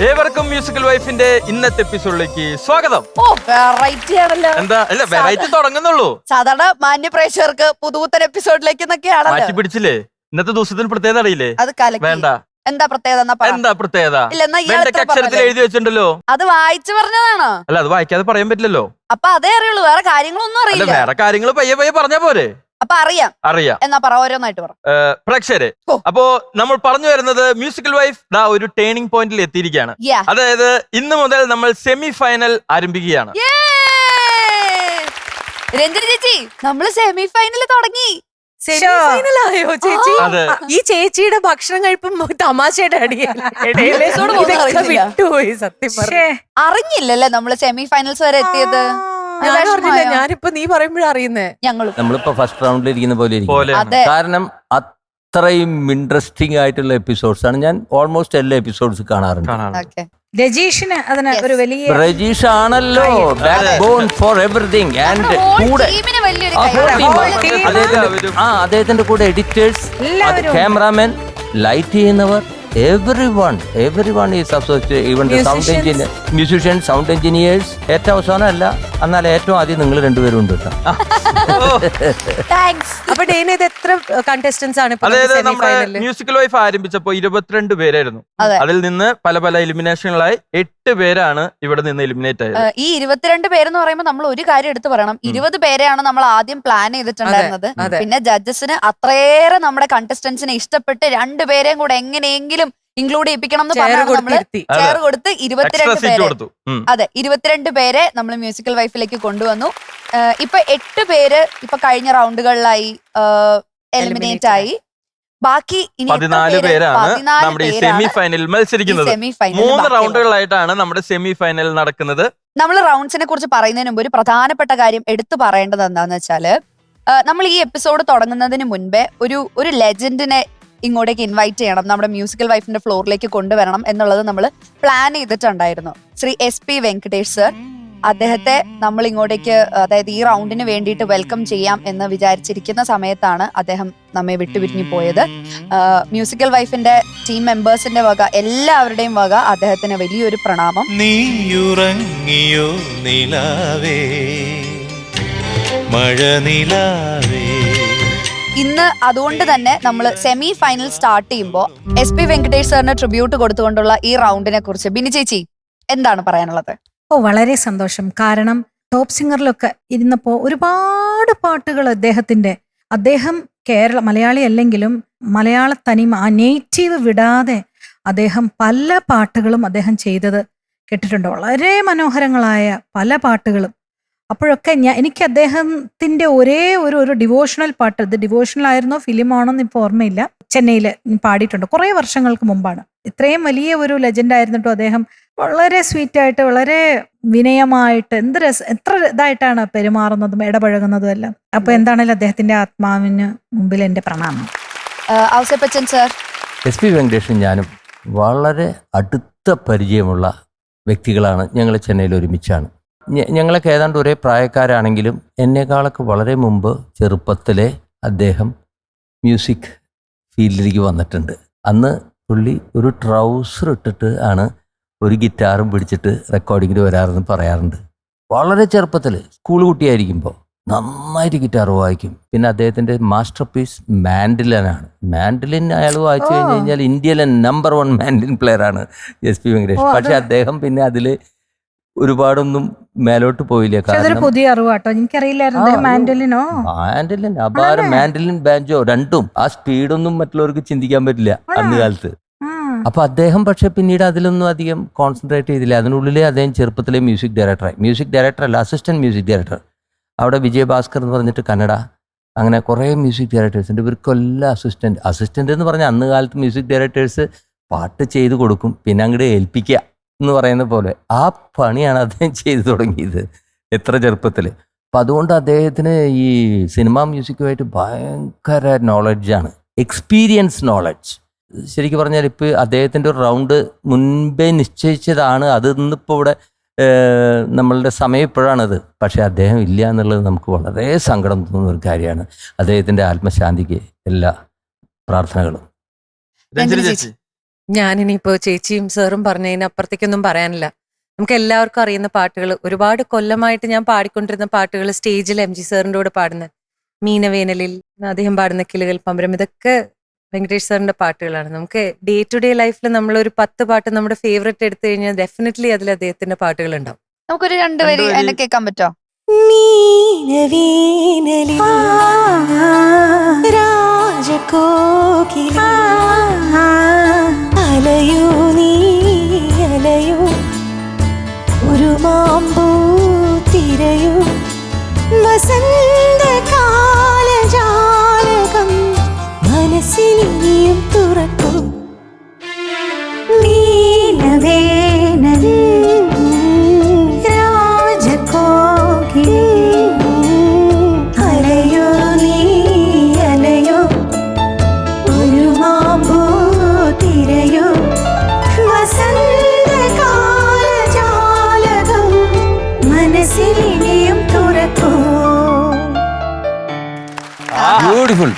ഏവർക്കും മ്യൂസിക്കൽ വൈഫിന്റെ ഇന്നത്തെ എപ്പിസോഡിലേക്ക് സ്വാഗതം. വെറൈറ്റി ആണല്ലോ. എന്താ അല്ല വെറൈറ്റി തുടങ്ങുന്നുള്ളൂ. സാധാരണ മാന്യ പ്രേക്ഷകർക്ക് പുതുപുത്തൻ എപ്പിസോഡിലേക്ക് മാറ്റി പിടിച്ചില്ലേ? ഇന്നത്തെ ദിവസത്തിന് പ്രത്യേകത അറിയില്ലേ? അത് കലക്കി. വേണ്ട. എന്താ പ്രത്യേകത? എന്താ പ്രത്യേകത? അക്ഷരത്തിൽ എഴുതി വെച്ചിട്ടുണ്ടല്ലോ. അത് വായിച്ചു പറഞ്ഞതാണോ? അല്ല, അത് വായിക്കാതെ പറയാൻ പറ്റില്ലല്ലോ. അപ്പൊ അതേ അറിയുള്ളൂ, വേറെ കാര്യങ്ങളൊന്നും അല്ല, അറിയില്ല. വേറെ കാര്യങ്ങൾ പയ്യെ പയ്യെ പറഞ്ഞാ പോരെ? അപ്പൊ അറിയാം. എന്നാ പറ, ഓരോന്നായിട്ട് പറ. പ്രേക്ഷകരെ, അപ്പോ നമ്മൾ പറഞ്ഞു വരുന്നത് മ്യൂസിക്കൽ വൈഫ് ഒരു ടേണിംഗ് പോയിന്റിൽ എത്തിയിരിക്കുകയാണ്. അതായത് ഇന്ന് മുതൽ നമ്മൾ സെമി ഫൈനൽ ആരംഭിക്കുകയാണ്. രഞ്ജന ചേച്ചി, നമ്മള് സെമി ഫൈനൽ തുടങ്ങി. സെമിഫൈനലായോ ചേച്ചി? ഈ ചേച്ചിയുടെ ഭക്ഷണം കഴിപ്പും തമാശയുടെ വിട്ടുപോയി. സത്യം അറിഞ്ഞില്ലല്ലേ നമ്മള് സെമി ഫൈനൽസ് വരെ എത്തിയത്. ഞാനിപ്പോ നീ പറയുമ്പോഴാണ് അറിയുന്നേ. നമ്മളിപ്പോ ഫസ്റ്റ് റൗണ്ടിൽ ഇരിക്കുന്ന പോലെ കാരണം അത്രയും ഇൻട്രസ്റ്റിംഗ് ആയിട്ടുള്ള എപ്പിസോഡ്സ് ആണ്. ഞാൻ ഓൾമോസ്റ്റ് എല്ലാ എപ്പിസോഡ്സ് കാണാറുണ്ട്. രജീഷിന് അതിന് ഒരു വലിയ രജീഷ് ആണല്ലോ backbone for everything. And കൂടെ അദ്ദേഹത്തിന്റെ കൂടെ എഡിറ്റേഴ്സ്, ക്യാമറാമാൻ, ലൈറ്റ് ചെയ്യുന്നവർ, everyone is associated, even the sound engineer, musicians, sound engineers. ഏറ്റവും അവസാനം അല്ല, എന്നാൽ ഏറ്റവും ആദ്യം നിങ്ങൾ രണ്ടുപേരും ഉണ്ട് കേട്ടോ. അപ്പൊ ഡേന ഇത് എത്ര കണ്ടസ്റ്റൻസ് ആണ്? അതായത് നമ്മുടെ മ്യൂസിക്കൽ വൈഫ് ആരംഭിച്ചപ്പോ 22 പേരായിരുന്നു. അതിൽ നിന്ന് പല പല എലിമിനേഷനുകളായി 8 പേരാണ് ഇവിടെ നിന്ന് എലിമിനേറ്റ് ആയത്. ഈ 22 പേരെന്ന് പറയുമ്പോൾ നമ്മൾ ഒരു കാര്യം എടുത്തു പറയണം. 20 പേരെയാണ് നമ്മൾ ആദ്യം പ്ലാൻ ചെയ്തിട്ടുണ്ടായിരുന്നത്. പിന്നെ ജഡ്ജസിന് അത്രയേറെ നമ്മുടെ കണ്ടസ്റ്റൻസിനെ ഇഷ്ടപ്പെട്ട് 2 പേരെയും കൂടെ എങ്ങനെയെങ്കിലും ഇൻക്ലൂഡ് ചെയ്യിപ്പിക്കണം എന്ന് പറഞ്ഞാൽ നമ്മള് ചെയർ കൊടുത്ത് 22 പേരെ, 22 പേരെ നമ്മൾ മ്യൂസിക്കൽ വൈഫിലേക്ക് കൊണ്ടുവന്നു. ഇപ്പൊ 8 പേര് ഇപ്പൊ കഴിഞ്ഞ റൗണ്ടുകളിലായി എലിമിനേറ്റ് ആയി. ബാക്കി 14 പേരാണ് നമ്മുടെ ഈ സെമി ഫൈനലിൽ മത്സരിക്കുന്നത്. 3 റൗണ്ടുകളായിട്ടാണ് നമ്മുടെ സെമി ഫൈനൽ നടക്കുന്നത്. നമ്മൾ റൗണ്ട്സിനെ കുറിച്ച് പറയുന്നതിന് മുമ്പ് ഒരു പ്രധാനപ്പെട്ട കാര്യം എടുത്തു പറയേണ്ടത് എന്താന്ന് വെച്ചാല്, നമ്മൾ ഈ എപ്പിസോഡ് തുടങ്ങുന്നതിന് മുൻപേ ഒരു ലെജൻഡിനെ ഇങ്ങോട്ടേക്ക് ഇൻവൈറ്റ് ചെയ്യണം, നമ്മുടെ മ്യൂസിക്കൽ വൈഫിന്റെ ഫ്ലോറിലേക്ക് കൊണ്ടുവരണം എന്നുള്ളത് നമ്മൾ പ്ലാൻ ചെയ്തിട്ടുണ്ടായിരുന്നു. ശ്രീ SP വെങ്കടേഷ് സർ, അദ്ദേഹത്തെ നമ്മൾ ഇങ്ങോട്ടേക്ക്, അതായത് ഈ റൗണ്ടിന് വേണ്ടിയിട്ട് വെൽക്കം ചെയ്യാം എന്ന് വിചാരിച്ചിരിക്കുന്ന സമയത്താണ് അദ്ദേഹം നമ്മെ വിട്ടുപിരിഞ്ഞു പോയത്. മ്യൂസിക്കൽ വൈഫിന്റെ ടീം മെമ്പേഴ്സിന്റെ വക, എല്ലാവരുടെയും വക അദ്ദേഹത്തിന് വലിയൊരു പ്രണാമം. നീയുറങ്ങിയോ നിലാവേ, മഴ നിലാവേ. ഇന്ന് അതുകൊണ്ട് തന്നെ നമ്മൾ സെമി ഫൈനൽ സ്റ്റാർട്ട് ചെയ്യുമ്പോൾ SP വെങ്കടേഷ് സാറിന് ട്രിബ്യൂട്ട് കൊടുത്തുകൊണ്ടുള്ള ഈ റൗണ്ടിനെ കുറിച്ച് ബിനി ചേച്ചി എന്താണ് പറയാനുള്ളത്? വളരെ സന്തോഷം. കാരണം ടോപ്പ് സിംഗറിലൊക്കെ ഇരുന്നപ്പോ ഒരുപാട് പാട്ടുകൾ അദ്ദേഹം മലയാളി അല്ലെങ്കിലും മലയാള തനിമ, ആ നേറ്റീവ് വിടാതെ അദ്ദേഹം പല പാട്ടുകളും അദ്ദേഹം ചെയ്തത് കേട്ടിട്ടുണ്ട്. വളരെ മനോഹരങ്ങളായ പല പാട്ടുകളും. അപ്പോഴൊക്കെ എനിക്ക് അദ്ദേഹത്തിന്റെ ഒരേ ഒരു ഡിവോഷണൽ പാട്ട്, ഇത് ഡിവോഷണൽ ആയിരുന്നോ ഫിലിമാണോന്ന് ഇപ്പോൾ ഓർമ്മയില്ല, ചെന്നൈയിൽ പാടിയിട്ടുണ്ട് കുറേ വർഷങ്ങൾക്ക് മുമ്പാണ്. ഇത്രയും വലിയ ഒരു ലെജൻഡ് ആയിരുന്നിട്ടും അദ്ദേഹം വളരെ സ്വീറ്റ് ആയിട്ട്, വളരെ വിനയമായിട്ട്, എത്ര ഇതായിട്ടാണ് പെരുമാറുന്നതും ഇടപഴകുന്നതും എല്ലാം. അപ്പൊ എന്താണേലും അദ്ദേഹത്തിന്റെ ആത്മാവിന് മുമ്പിൽ എന്റെ പ്രണാമം. SP വെങ്കടേഷും ഞാനും വളരെ അടുത്ത പരിചയമുള്ള വ്യക്തികളാണ്. ഞങ്ങൾ ചെന്നൈയിൽ ഒരുമിച്ചാണ്. ഞങ്ങളൊക്കെ ഏതാണ്ട് ഒരേ പ്രായക്കാരാണെങ്കിലും എന്നെക്കാളൊക്കെ വളരെ മുമ്പ് ചെറുപ്പത്തിലെ അദ്ദേഹം മ്യൂസിക് ഫീൽഡിലേക്ക് വന്നിട്ടുണ്ട്. അന്ന് പുള്ളി ഒരു ട്രൗസർ ഇട്ടിട്ട് ആണ് ഒരു ഗിറ്റാറും പിടിച്ചിട്ട് റെക്കോർഡിങ്ങിന് വരാറെന്ന് പറയാറുണ്ട്. വളരെ ചെറുപ്പത്തിൽ സ്കൂൾ കുട്ടിയായിരിക്കുമ്പോൾ നന്നായിട്ട് ഗിറ്റാർ വായിക്കും. പിന്നെ അദ്ദേഹത്തിൻ്റെ മാസ്റ്റർ പീസ് മാൻഡിലിനാണ്. മാൻഡിലിൻ അയാൾ വായിച്ചു കഴിഞ്ഞ് കഴിഞ്ഞാൽ ഇന്ത്യയിലെ നമ്പർ 1 മാൻഡിലിൻ പ്ലെയറാണ് SP വെങ്കടേഷ്. പക്ഷെ അദ്ദേഹം പിന്നെ അതിൽ ഒരുപാടൊന്നും മേലോട്ട് പോയില്ല. പുതിയ അറിവാട്ടോ, എനിക്കറിയില്ലായിരുന്നു. മാൻഡിലിൻ, അപാരം, മാൻഡിലിൻ, ബാൻജോ രണ്ടും ആ സ്പീഡൊന്നും മറ്റുള്ളവർക്ക് ചിന്തിക്കാൻ പറ്റില്ല അന്ന് കാലത്ത്. അപ്പൊ അദ്ദേഹം പക്ഷെ പിന്നീട് അതിലൊന്നും അധികം കോൺസെൻട്രേറ്റ് ചെയ്തില്ല. അതിനുള്ളിലെ അദ്ദേഹം ചെറുപ്പത്തിലെ മ്യൂസിക് ഡയറക്ടർ അല്ല, അസിസ്റ്റന്റ് മ്യൂസിക് ഡയറക്ടർ. അവിടെ വിജയഭാസ്കർ എന്ന് പറഞ്ഞിട്ട് കന്നഡ, അങ്ങനെ കുറേ മ്യൂസിക് ഡയറക്ടേഴ്സ് ഉണ്ട്. ഇവർക്കെല്ലാം അസിസ്റ്റന്റ് എന്ന് പറഞ്ഞാൽ അന്ന് കാലത്ത് മ്യൂസിക് ഡയറക്ടേഴ്സ് പാട്ട് ചെയ്ത് കൊടുക്കും, പിന്നെ അങ്ങോട്ട് ഏൽപ്പിക്കുക എന്ന് പറയുന്ന പോലെ ആ പണിയാണ് അദ്ദേഹം ചെയ്തു തുടങ്ങിയത് എത്ര ചെറുപ്പത്തിൽ. അപ്പം അതുകൊണ്ട് അദ്ദേഹത്തിന് ഈ സിനിമാ മ്യൂസിക്കുമായിട്ട് ഭയങ്കര നോളജാണ്, എക്സ്പീരിയൻസ് നോളജ്. ശരിക്കും പറഞ്ഞാൽ ഇപ്പോൾ അദ്ദേഹത്തിൻ്റെ ഒരു റൗണ്ട് മുൻപേ നിശ്ചയിച്ചതാണ്. അത് ഇന്നിപ്പോൾ ഇവിടെ നമ്മളുടെ സമയം ഇപ്പോഴാണത്. പക്ഷെ അദ്ദേഹം ഇല്ല എന്നുള്ളത് നമുക്ക് വളരെ സങ്കടം തോന്നുന്ന ഒരു കാര്യമാണ്. അദ്ദേഹത്തിൻ്റെ ആത്മശാന്തിക്ക് എല്ലാ പ്രാർത്ഥനകളും. ഞാനിനിയിപ്പോ ചേച്ചിയും സാറും പറഞ്ഞതിനപ്പുറത്തേക്കൊന്നും പറയാനില്ല. നമുക്ക് എല്ലാവർക്കും അറിയുന്ന പാട്ടുകൾ, ഒരുപാട് കൊല്ലമായിട്ട് ഞാൻ പാടിക്കൊണ്ടിരുന്ന പാട്ടുകൾ സ്റ്റേജിൽ MG സാറിന്റെ കൂടെ പാടുന്ന മീനവേനലിൽ അദ്ദേഹം പാടുന്ന കിളികൾ പമ്പരം, ഇതൊക്കെ വെങ്കടേഷ് സാറിന്റെ പാട്ടുകളാണ്. നമുക്ക് ഡേ ടു ഡേ ലൈഫിൽ നമ്മളൊരു 10 പാട്ട് നമ്മുടെ ഫേവറേറ്റ് എടുത്തു കഴിഞ്ഞാൽ ഡെഫിനറ്റ്ലി അതിൽ അദ്ദേഹത്തിന്റെ പാട്ടുകൾ ഉണ്ടാവും. നമുക്കൊരു 2 വരി എന്നെ കേൾക്കാൻ പറ്റോ? മീനവേനലിൽ രാജകോകില അലയൂ നീ അലയൂ, ഒരു മാമ്പൂ തിരയൂ, വസന്തകാലജാലകം മനസ്സിനിയും തുറക്കൂ. മീനവേനലിൽ ബ്യൂട്ടിഫുൾ,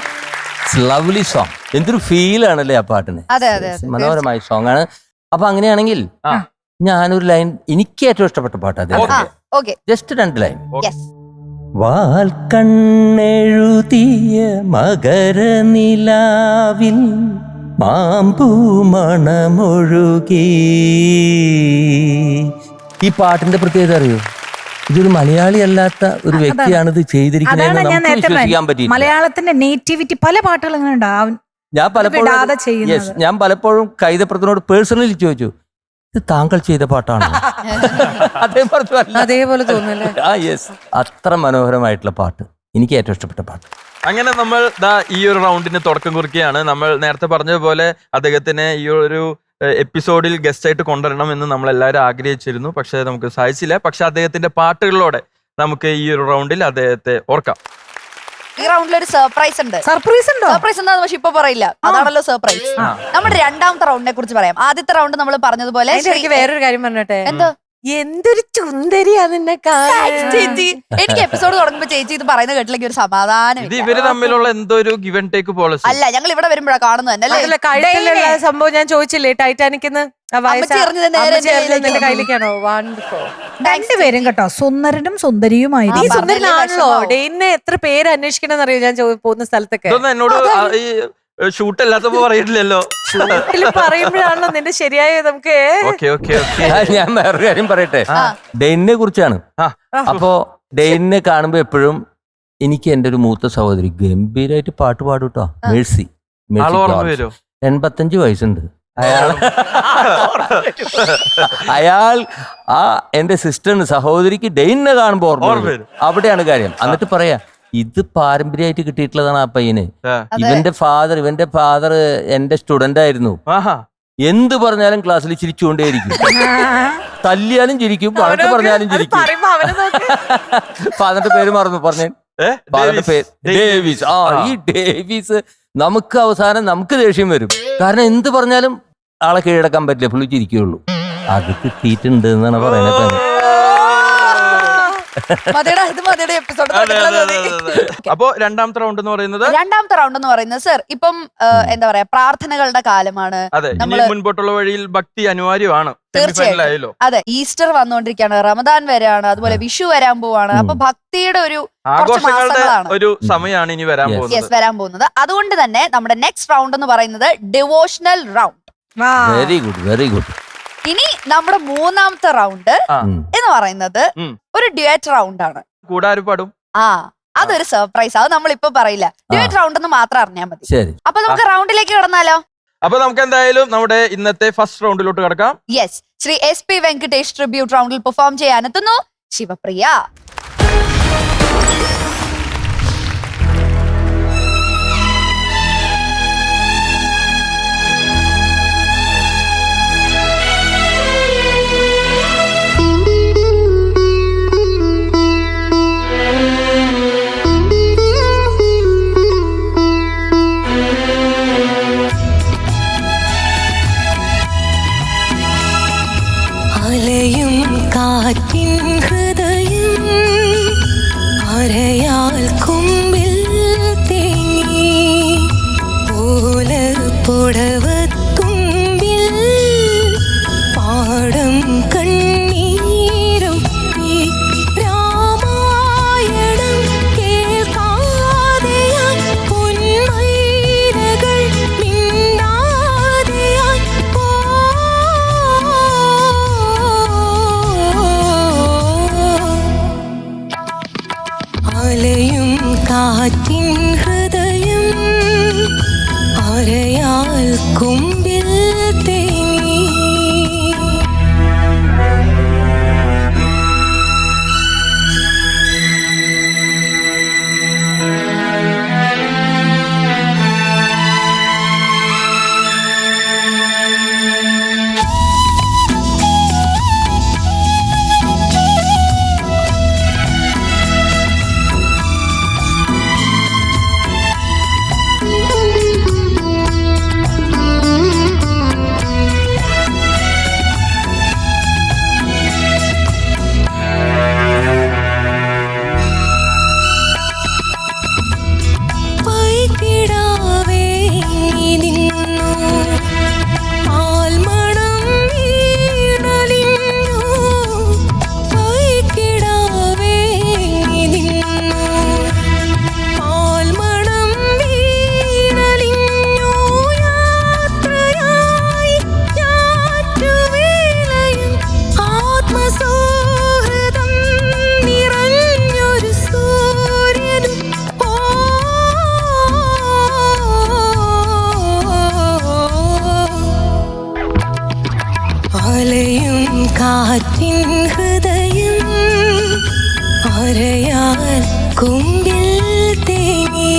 ലവ്ലി സോങ്. എന്തൊരു ഫീൽ ആണല്ലേ ആ പാട്ടിന്. അതെ, അതെ, അതെ. മനോഹരമായ സോങ് ആണ്. അപ്പൊ അങ്ങനെയാണെങ്കിൽ ഞാനൊരു ലൈൻ, എനിക്ക് ഏറ്റവും ഇഷ്ടപ്പെട്ട പാട്ട് അതെ, ഓക്കെ, ജസ്റ്റ് 2 ലൈൻ. യെസ്. വാൽ കണ്ണെഴുതിയ മകരനിലാവിൽ മാമ്പൂ മണമൊഴുകി. ഈ പാട്ടിന്റെ പ്രത്യേകത അറിയോ? ഇതൊരു മലയാളി അല്ലാത്ത ഒരു വ്യക്തിയാണ് ഇത് ചെയ്തിരിക്കുന്നത്. അതാണ് ഞാൻ നേരത്തെ വിശ്വസിക്കാൻ പറ്റില്ല. മലയാളത്തിന്റെ നേറ്റിവിറ്റി പല പാട്ടുകളും ഇങ്ങനെ ഉണ്ടാവും. ഞാൻ പലപ്പോഴും കൈതപ്രത്തിനോട് പേഴ്സണലി ചോദിച്ചു, ഇത് താങ്കൾ ചെയ്ത പാട്ടാണോ? അദ്ദേഹം പറഞ്ഞു അല്ല. അതേപോലെ തോന്നുന്നല്ലേ? യെസ്, അത്ര മനോഹരമായിട്ടുള്ള പാട്ട്, എനിക്ക് ഏറ്റവും ഇഷ്ടപ്പെട്ട പാട്ട്. അങ്ങനെ നമ്മൾ ഈ ഒരു റൗണ്ടിന് തുടക്കം കുറിക്കുകയാണ്. നമ്മൾ നേരത്തെ പറഞ്ഞതുപോലെ അദ്ദേഹത്തിന് ഈ ഒരു എപ്പിസോഡിൽ ഗസ്റ്റ് ആയിട്ട് കൊണ്ടുവരണം എന്ന് നമ്മൾ എല്ലാവരും ആഗ്രഹിച്ചിരുന്നു. പക്ഷെ നമുക്ക് സാധിച്ചില്ല. പക്ഷെ അദ്ദേഹത്തിന്റെ പാട്ടുകളിലൂടെ നമുക്ക് ഈ ഒരു റൗണ്ടിൽ അദ്ദേഹത്തെ ഓർക്കാം. ഈ റൗണ്ടിൽ ഒരു സർപ്രൈസ് ഉണ്ട്. സർപ്രൈസ് ഉണ്ടോ? സർപ്രൈസ് എന്താന്ന് പക്ഷെ ഇപ്പൊ പറയില്ല, അതാണല്ലോ സർപ്രൈസ്. നമ്മുടെ 2ാമത്തെ റൗണ്ടിനെ കുറിച്ച് പറയാം. ആദ്യത്തെ റൗണ്ട് നമ്മൾ പറഞ്ഞതുപോലെ എനിക്ക് വേറൊരു കാര്യം പറഞ്ഞോട്ടെ. എന്തോ എന്തൊരു ചുന്ദരിയാ നിന്നെ ചേച്ചി, എനിക്ക് എപ്പിസോഡ് തുടങ്ങുമ്പോ ചേച്ചി ഇത് പറയുന്നത് കേട്ടില്ലെങ്കിൽ ഒരു സമാധാനം ഇത് ഇവര് തമ്മിലുള്ള എന്തോ ഒരു ഗിവ് ആൻഡ് ടേക്ക് പോളിസി. അല്ല, ഞങ്ങൾ ഇവിടെ വരുമ്പോഴാണ് കാണുന്നത് തന്നെ അല്ലേ? കഴുത്തിലുള്ള സംഭവം ഞാൻ ചോദിച്ചില്ലേ, ടൈറ്റാനിക്കിന്ന് അമ്മച്ചി എറിഞ്ഞത് നേരെ നിന്റെ കയ്യിലേക്കാണോ? വണ്ടർഫുൾ. രണ്ടുപേരും കേട്ടോ സുന്ദരനും സുന്ദരിയുമായിരുന്നു. ഈ സുന്ദരനാണല്ലോ. ഡെയിനെ എത്ര പേര് അന്വേഷിക്കണം അറിയോ ഞാൻ പോകുന്ന സ്ഥലത്തൊക്കെ? ഇതൊന്നും എന്നോട് ഈ ഷൂട്ട് അല്ലാത്തപ്പോ പറയിട്ടില്ലല്ലോ. പറയുമ്പോഴാണല്ലോ നിന്റെ ശരിയായ നമുക്ക്. ഞാൻ വേറൊരു കാര്യം പറയട്ടെ, ഡെയിനെ കുറിച്ചാണ്. അപ്പോ ഡെയിനെ കാണുമ്പോ എപ്പോഴും എനിക്ക് എന്റെ ഒരു മൂത്ത സഹോദരി ഗംഭീരമായിട്ട് പാട്ട് പാടും കേട്ടോ. മേഴ്സി 85 വയസ്സുണ്ട് അയാൾ ആ എന്റെ സിസ്റ്ററിന് സഹോദരിക്ക് ഡെയിനെ കാണുമ്പോ ഓർമ്മ വരും. അവിടെയാണ് കാര്യം. എന്നിട്ട് പറയാ, ഇത് പാരമ്പര്യമായിട്ട് കിട്ടിയിട്ടുള്ളതാണ് ആ പയ്യന്. ഇവന്റെ ഫാദർ എന്റെ സ്റ്റുഡന്റ് ആയിരുന്നു. എന്ത് പറഞ്ഞാലും ക്ലാസ്സിൽ ചിരിച്ചുകൊണ്ടേയിരിക്കും. തല്ലിയാലും ചിരിക്കും, വഴക്ക് പറഞ്ഞാലും ചിരിക്കും. ഫാദറിന്റെ പേര് മറന്നു പറഞ്ഞേ. ഫാദറിന്റെ പേര് ഡേവിസ്. ഈ ഡേവിസ് നമുക്ക് അവസാനം നമുക്ക് ദേഷ്യം വരും. കാരണം എന്ത് പറഞ്ഞാലും ആളെ കീഴടക്കാൻ പറ്റില്ല, പുള്ളി ചിരിക്കുകയുള്ളൂ. അത് കിട്ടിയിട്ടുണ്ട് എന്നാണ് പറയുന്നത്. അപ്പോ 2ാമത്തെ റൗണ്ട് എന്ന് പറയുന്നത് 2ാമത്തെ റൗണ്ട് എന്ന് പറയുന്നത് സർ ഇപ്പം എന്താ പറയാ, പ്രാർത്ഥനകളുടെ കാലമാണ്. അതെ, മുൻപോട്ടുള്ള വഴിയിൽ ഭക്തി അനിവാര്യമാണ്. തീർച്ചയായും അതെ, ഈസ്റ്റർ വന്നുകൊണ്ടിരിക്കുകയാണ്, റമദാൻ വരാണ്, അതുപോലെ വിഷു വരാൻ പോവാണ്. അപ്പൊ ഭക്തിയുടെ ഒരു ആഘോഷങ്ങളുടെ ഒരു സമയമാണ് ഇനി വരാൻ പോകുന്നത്. അതുകൊണ്ട് തന്നെ നമ്മുടെ നെക്സ്റ്റ് റൗണ്ട് എന്ന് പറയുന്നത് devotional round. Very good, very good. ഇനി നമ്മുടെ 3ാമത്തെ റൗണ്ട് എന്ന് പറയുന്നത് ഒരു ഡ്യുവറ്റ് റൗണ്ട് ആണ്. കൂടാരും പാടും. അതൊരു സർപ്രൈസ്, അത് നമ്മളിപ്പോ പറയില്ല. ഡ്യുവറ്റ് റൗണ്ട് എന്ന് മാത്രം അറിഞ്ഞാൽ മതി. അപ്പൊ നമുക്ക് റൗണ്ടിലേക്ക് കടന്നാലോ? അപ്പൊ നമുക്ക് എന്തായാലും നമ്മുടെ ഇന്നത്തെ ഫസ്റ്റ് റൗണ്ടിലോട്ട് കിടക്കാം. Yes, Shri SP Venkatesh tribute റൗണ്ടിൽ പെർഫോം ചെയ്യാനെത്തുന്നു ശിവപ്രിയ. കാറ്റിൻ ഹൃദയം അരയാൽ കൊമ്പിൽ തേങ്ങി ഓല പുടവത്തുമ്പിൽ കണ്ണീരും ഈ രാമായണം കേൾക്കാതെയായി പൊന്മൈനകൾ മിണ്ടാതെയായി അലയും കാറ്റിൻ ഹൃദയം അരയാൽ കുമ്പിൽ തേങ്ങി പൈകിടാവേ നിന്നു ആൽമണം വീണലിഞ്ഞു പൈകിടാവേ നിന്നു ആൽമണം വീണലിഞ്ഞു യാത്രയായി ഞാറ്റുവേലയും ആത്മസൗഹൃദം നിറഞ്ഞൊരു സൂര്യനും അലയും കാറ്റിൻ ഹൃദയം അരയാൽ കുമ്പിൽ തേങ്ങി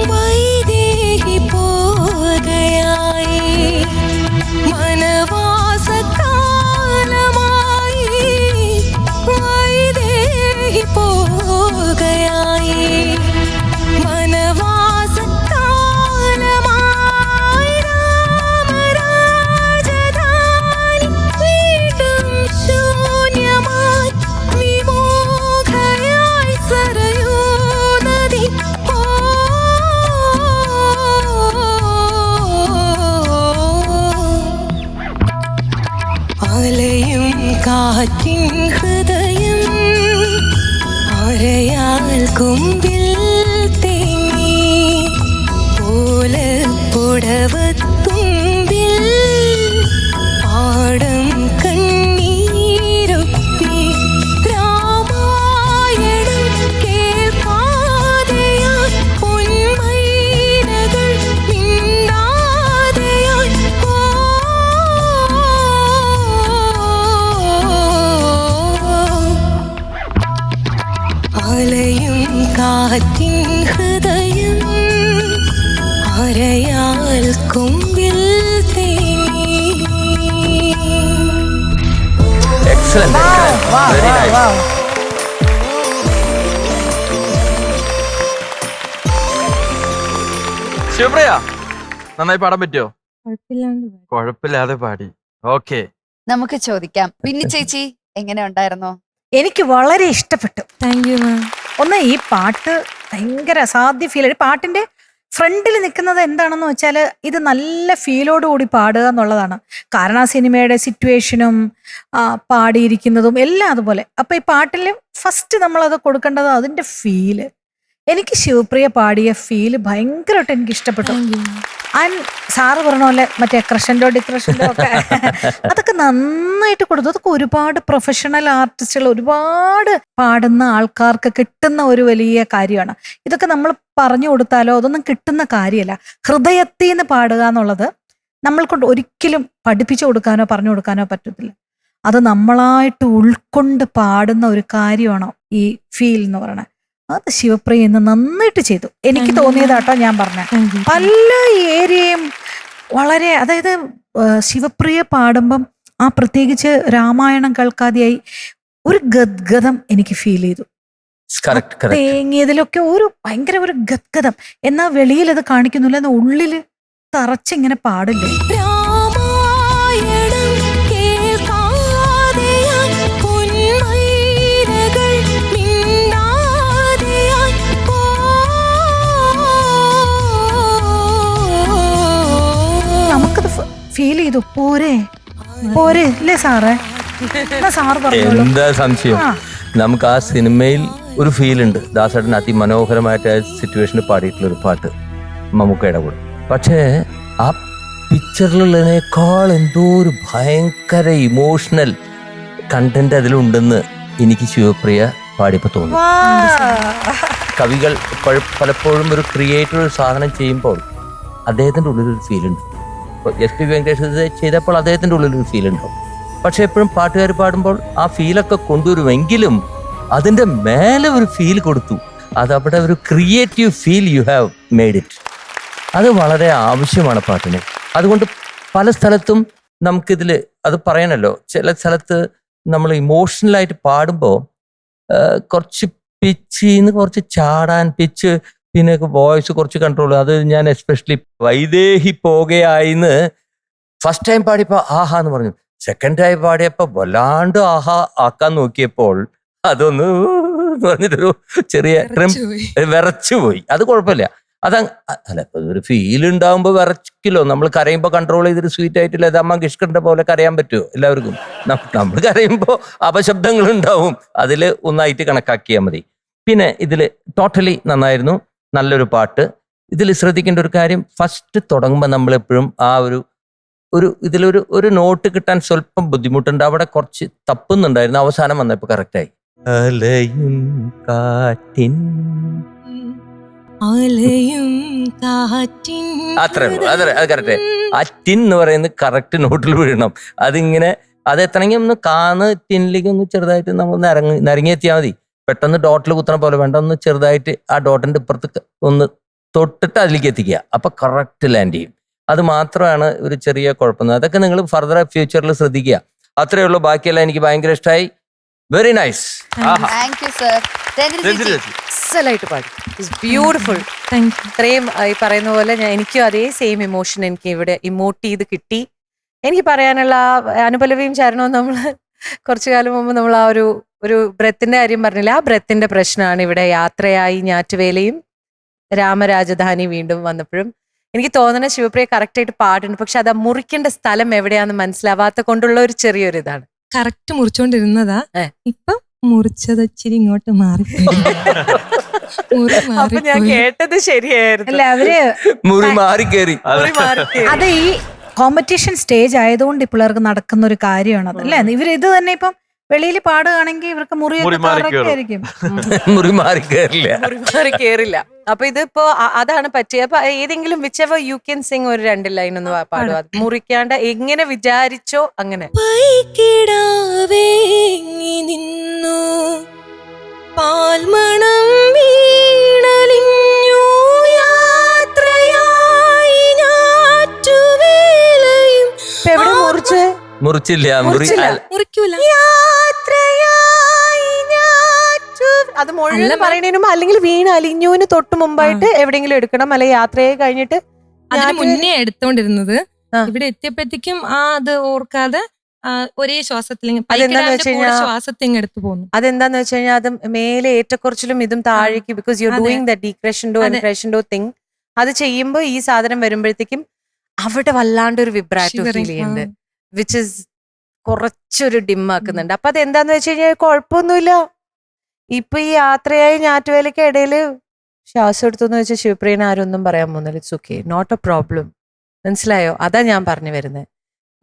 വൈദേഹി പോകയായി വനവാസകാലമായി വൈദേഹി പോകയായി വനവാസകാലമായി രാമരാജധാനി വീണ്ടും ശൂന്യമായി വിമോഖയായി സരയൂ നദി അലയും കാറ്റിൻ ഹൃദയം അരയാൽ കുമ്പിൽ തേങ്ങി ഓലപ്പുടവത്തുമ്പിൽ പാടം കണ്ണീരൊപ്പി രാമായണം കേൾക്കാതെയായി പൊന്മൈനകൾ മിണ്ടാതെയായി അലയും കാറ്റിൻ ഹൃദയം അരയാൽ കുമ്പിൽ തേങ്ങി എക്സലന്റ് വെരി നൈസ്. ശിവപ്രിയ നന്നായി പാടാൻ പറ്റിയോ? കുഴപ്പമില്ലാതെ പാടി. ഓക്കെ, നമുക്ക് ചോദിക്കാം. പിന്നി ചേച്ചി എങ്ങനെ ഉണ്ടായിരുന്നോ? എനിക്ക് വളരെ ഇഷ്ടപ്പെട്ടു. Thank you ma'am. ഒന്ന് ഈ പാട്ട് ഭയങ്കര അസാധ്യ ഫീൽ. പാട്ടിന്റെ ഫ്രണ്ടിൽ നിൽക്കുന്നത് എന്താണെന്ന് വെച്ചാൽ ഇത് നല്ല ഫീലോടുകൂടി പാടുക എന്നുള്ളതാണ്. കാരണം ആ സിനിമയുടെ സിറ്റുവേഷനും പാടിയിരിക്കുന്നതും എല്ലാം അതുപോലെ. അപ്പൊ ഈ പാട്ടിൽ ഫസ്റ്റ് നമ്മളത് കൊടുക്കേണ്ടത് അതിന്റെ ഫീല്. എനിക്ക് ശിവപ്രിയ പാടിയ ഫീല് ഭയങ്കരമായിട്ട് എനിക്ക് ഇഷ്ടപ്പെട്ടു. ആൻഡ് സാറ് പറഞ്ഞ പോലെ മറ്റേ ക്രഷൻഡോ ഡിക്രഷൻഡോ ഒക്കെ അതൊക്കെ നന്നായിട്ട് കൊടുത്തു. അതൊക്കെ ഒരുപാട് പ്രൊഫഷണൽ ആർട്ടിസ്റ്റുകൾ, ഒരുപാട് പാടുന്ന ആൾക്കാർക്ക് കിട്ടുന്ന ഒരു വലിയ കാര്യമാണ്. ഇതൊക്കെ നമ്മൾ പറഞ്ഞു കൊടുത്താലോ അതൊന്നും കിട്ടുന്ന കാര്യമല്ല. ഹൃദയത്തിൽ നിന്ന് പാടുക എന്നുള്ളത് നമ്മൾ കൊണ്ട് ഒരിക്കലും പഠിപ്പിച്ചു കൊടുക്കാനോ പറഞ്ഞു കൊടുക്കാനോ പറ്റത്തില്ല. അത് നമ്മളായിട്ട് ഉൾക്കൊണ്ട് പാടുന്ന ഒരു കാര്യമാണ് ഈ ഫീൽ എന്ന് പറയുന്നത്. അത് ശിവപ്രിയ ഇന്ന് നന്നായിട്ട് ചെയ്തു. എനിക്ക് തോന്നിയതാട്ടോ ഞാൻ പറഞ്ഞ പല ഏരിയയും വളരെ, അതായത് ശിവപ്രിയ പാടുമ്പം ആ പ്രത്യേകിച്ച് രാമായണം കേൾക്കാതെയായി ഒരു ഗദ്ഗതം എനിക്ക് ഫീൽ ചെയ്തു. തേങ്ങിയതിലൊക്കെ ഒരു ഭയങ്കര ഒരു ഗദ്ഗതം. എന്നാ വെളിയിൽ അത് കാണിക്കുന്നില്ല, എന്നാ ഉള്ളില് തറച്ചിങ്ങനെ പാടില്ലേ. രാമായണം കേൾക്കാതെയായി പൊന്മൈനകൾ മിണ്ടാതെയായി നമുക്കത് ഫീൽ ചെയ്തു. പോരെ പോരെ അല്ലേ സാറേ? എന്നാ സാറ് പറഞ്ഞോളൂ. എന്താ സംശയം? ആ. നമുക്ക് ആ സിനിമയിൽ ഒരു ഫീൽ ഉണ്ട്. ദാസേട്ടൻ അതിമനോഹരമായിട്ട് ആ സിറ്റുവേഷനിൽ പാടിയിട്ടുള്ള ഒരു പാട്ട് മമ്മൂക്കയുടെ കൂടെ. പക്ഷേ ആ പിക്ചറിലുള്ളതിനേക്കാൾ എന്തോ ഒരു ഭയങ്കര ഇമോഷണൽ കണ്ടന്റ് അതിലുണ്ടെന്ന് എനിക്ക് ശിവപ്രിയ പാടിയപ്പോൾ തോന്നി. കവികൾ പലപ്പോഴും ഒരു ക്രിയേറ്റർ ഒരു സാധനം ചെയ്യുമ്പോൾ അദ്ദേഹത്തിൻ്റെ ഉള്ളിലൊരു ഫീൽ ഉണ്ട്. SP വെങ്കടേഷ് ചെയ്തപ്പോൾ അദ്ദേഹത്തിൻ്റെ ഉള്ളിലൊരു ഫീൽ ഉണ്ടാവും. പക്ഷെ എപ്പോഴും പാട്ടുകാർ പാടുമ്പോൾ ആ ഫീലൊക്കെ കൊണ്ടുവരുമെങ്കിലും അതിൻ്റെ മേലെ ഒരു ഫീൽ കൊടുത്തു. അതവിടെ ഒരു creative feel you have made it. അത് വളരെ ആവശ്യമാണ് പാട്ടിന്. അതുകൊണ്ട് പല സ്ഥലത്തും നമുക്കിതിൽ അത് പറയണല്ലോ. ചില സ്ഥലത്ത് നമ്മൾ ഇമോഷണലായിട്ട് പാടുമ്പോൾ കുറച്ച് പിച്ചിന്ന് കുറച്ച് ചാടാൻ, പിച്ച് പിന്നെ വോയിസ് കുറച്ച് കൺട്രോൾ. അത് ഞാൻ എസ്പെഷ്യലി വൈദേഹി പോകയായിന്ന് ഫസ്റ്റ് ടൈം പാടിയപ്പോൾ ആഹാ എന്ന് പറഞ്ഞു. സെക്കൻഡ് ടൈം പാടിയപ്പോൾ വല്ലാണ്ട് ആഹാ ആക്കാൻ നോക്കിയപ്പോൾ അതൊന്ന് പറഞ്ഞിട്ടൊരു ചെറിയ വിറച്ചു പോയി. അത് കുഴപ്പമില്ല. അല്ല ഒരു ഫീൽ ഉണ്ടാകുമ്പോൾ വിറച്ചില്ലോ. നമ്മൾ കരയുമ്പോൾ കൺട്രോൾ ചെയ്തിട്ട് സ്വീറ്റ് ആയിട്ടില്ല. അത് അമ്മ കിഷ്കറിന്റെ പോലെ കരയാൻ പറ്റുമോ എല്ലാവർക്കും? നമ്മൾ കരയുമ്പോൾ അപശബ്ദങ്ങൾ ഉണ്ടാവും. അതിൽ ഒന്നായിട്ട് കണക്കാക്കിയാൽ മതി. പിന്നെ ഇതിൽ ടോട്ടലി നന്നായിരുന്നു. നല്ലൊരു പാട്ട്. ഇതിൽ ശ്രദ്ധിക്കേണ്ട ഒരു കാര്യം, ഫസ്റ്റ് തുടങ്ങുമ്പോൾ നമ്മളെപ്പോഴും ആ ഇതിലൊരു നോട്ട് കിട്ടാൻ സ്വല്പം ബുദ്ധിമുട്ടുണ്ട്. അവിടെ കുറച്ച് തപ്പുന്നുണ്ടായിരുന്നു. അവസാനം വന്നപ്പോൾ കറക്റ്റായി. അലയും കാറ്റിൻ അത്രേ ഉള്ളൂ. അത് കറക്റ്റ്. ആ ടിൻ എന്ന് പറയുന്നത് കറക്റ്റ് നോട്ടിൽ വീഴണം. അതിങ്ങനെ അത് എത്തണമെങ്കിൽ ഒന്ന് കാന്ന് ടിന്നിലേക്ക് ഒന്ന് ചെറുതായിട്ട് നമ്മൾ നരങ്ങിയെത്തിയാൽ മതി. പെട്ടെന്ന് ഡോട്ടിൽ കുത്തണ പോലെ വേണ്ട. ഒന്ന് ചെറുതായിട്ട് ആ ഡോട്ടിന്റെ ഇപ്പുറത്ത് ഒന്ന് തൊട്ടിട്ട് അതിലേക്ക് എത്തിക്കുക. അപ്പൊ കറക്റ്റ് ലാൻഡ് ചെയ്യും. അത് മാത്രമാണ് ഒരു ചെറിയ കുഴപ്പം. അതൊക്കെ നിങ്ങൾ ഫർദർ ഫ്യൂച്ചറിൽ ശ്രദ്ധിക്കുക. അത്രേ ഉള്ളൂ. ബാക്കിയെല്ലാം എനിക്ക് ഭയങ്കര ഇഷ്ടമായി. Very nice. Thank you sir. അസലായിട്ട് പാടി. ബ്യൂട്ടിഫുൾ. ഇത്രയും ഈ പറയുന്ന പോലെ എനിക്കും അതേ സെയിം ഇമോഷൻ എനിക്ക് ഇവിടെ ഇമോട്ട് ചെയ്ത് കിട്ടി. എനിക്ക് പറയാനുള്ള അനുപലവിയും ചരണവും നമ്മൾ കുറച്ചു കാലം മുമ്പ് നമ്മൾ ആ ഒരു ബ്രെത്തിന്റെ കാര്യം പറഞ്ഞില്ല. ആ ബ്രെത്തിന്റെ പ്രശ്നമാണ് ഇവിടെ യാത്രയായി ഞാറ്റുവേലയും രാമരാജധാനി വീണ്ടും വന്നപ്പോഴും എനിക്ക് തോന്നുന്ന ശിവപ്രിയ കറക്റ്റ് ആയിട്ട് പാടുണ്ട്. പക്ഷെ അത് മുറിക്കേണ്ട സ്ഥലം എവിടെയാന്ന് മനസ്സിലാവാത്ത കൊണ്ടുള്ള ഒരു ചെറിയൊരു ഇതാണ്. കറക്റ്റ് മുറിച്ചോണ്ടിരുന്നതാ. ഇപ്പം മുറിച്ചത് ഇച്ചിരി ഇങ്ങോട്ട് മാറി. അപ്പൊ ഞാൻ കേട്ടത് ശരിയായിരുന്നു. അല്ല അവര് മുറി മാറി കയറി. അത് ഈ കോമ്പറ്റീഷൻ സ്റ്റേജ് ആയതുകൊണ്ട് ഈ പിള്ളേർക്ക് നടക്കുന്ന ഒരു കാര്യമാണ് അത് അല്ലേ. ഇവർ ഇത് തന്നെ ഇപ്പം വെളിയിൽ പാടുകയാണെങ്കിൽ ഇവർക്ക് മുറി മാറി കേറില്ല. അപ്പൊ ഇതിപ്പോ അതാണ് പറ്റിയത്. അപ്പൊ ഏതെങ്കിലും വിച്ചെവർ യു ക്യാൻ സിംഗ് ഒരു 2 ലൈൻ ഒന്ന് പാടുക. മുറിക്കാണ്ട് എങ്ങനെ വിചാരിച്ചോ അങ്ങനെ. നിന്നു പാൽമണം വീണലിഞ്ഞു യാത്രയായി ഞാറ്റുവേലയും. എവിടെ മുറിച്ച്? മുറിച്ചില്ല. മുറിക്കൂല. അത് മുഴുവൻ പറയണേനും അല്ലെങ്കിൽ വീണ് അലിഞ്ഞുവിന് തൊട്ട് മുമ്പായിട്ട് എവിടെയെങ്കിലും എടുക്കണം. അല്ലെ യാത്രയെ കഴിഞ്ഞിട്ട് അതിന് മുന്നേ എടുത്തോണ്ടിരുന്നത്. ഇവിടെ എത്തിയപ്പോഴത്തേക്കും അത് ഓർക്കാതെ ഒരേ ശ്വാസത്തിൽ ശ്വാസത്തിങ് എടുത്തു പോകുന്നു. അതെന്താന്ന് വെച്ച് കഴിഞ്ഞാൽ അത് മേലെ ഏറ്റക്കുറച്ചിലും ഇതും താഴേക്ക്, because you doing the decrescendo and crescendo thing. അത് ചെയ്യുമ്പോൾ ഈ സാധനം വരുമ്പോഴത്തേക്കും അവിടെ വല്ലാണ്ട് ഒരു വിബ്രാറ്റോ ഫീൽ ചെയ്യുന്നുണ്ട്, വിച്ച് ഇസ് കുറച്ചൊരു ഡിമ്മാക്കുന്നുണ്ട്. അപ്പൊ അതെന്താന്ന് വെച്ച് കഴിഞ്ഞാൽ കുഴപ്പമൊന്നുമില്ല. ഇപ്പൊ ഈ യാത്രയായി ഞാറ്റുവേലയ്ക്ക് ഇടയിൽ ശ്വാസം എടുത്തെന്ന് വെച്ചാൽ ശിവപ്രിയനെ ആരും ഒന്നും പറയാൻ പോകുന്നില്ല. It's okay, not a problem. മനസ്സിലായോ? അതാ ഞാൻ പറഞ്ഞു വരുന്നത്.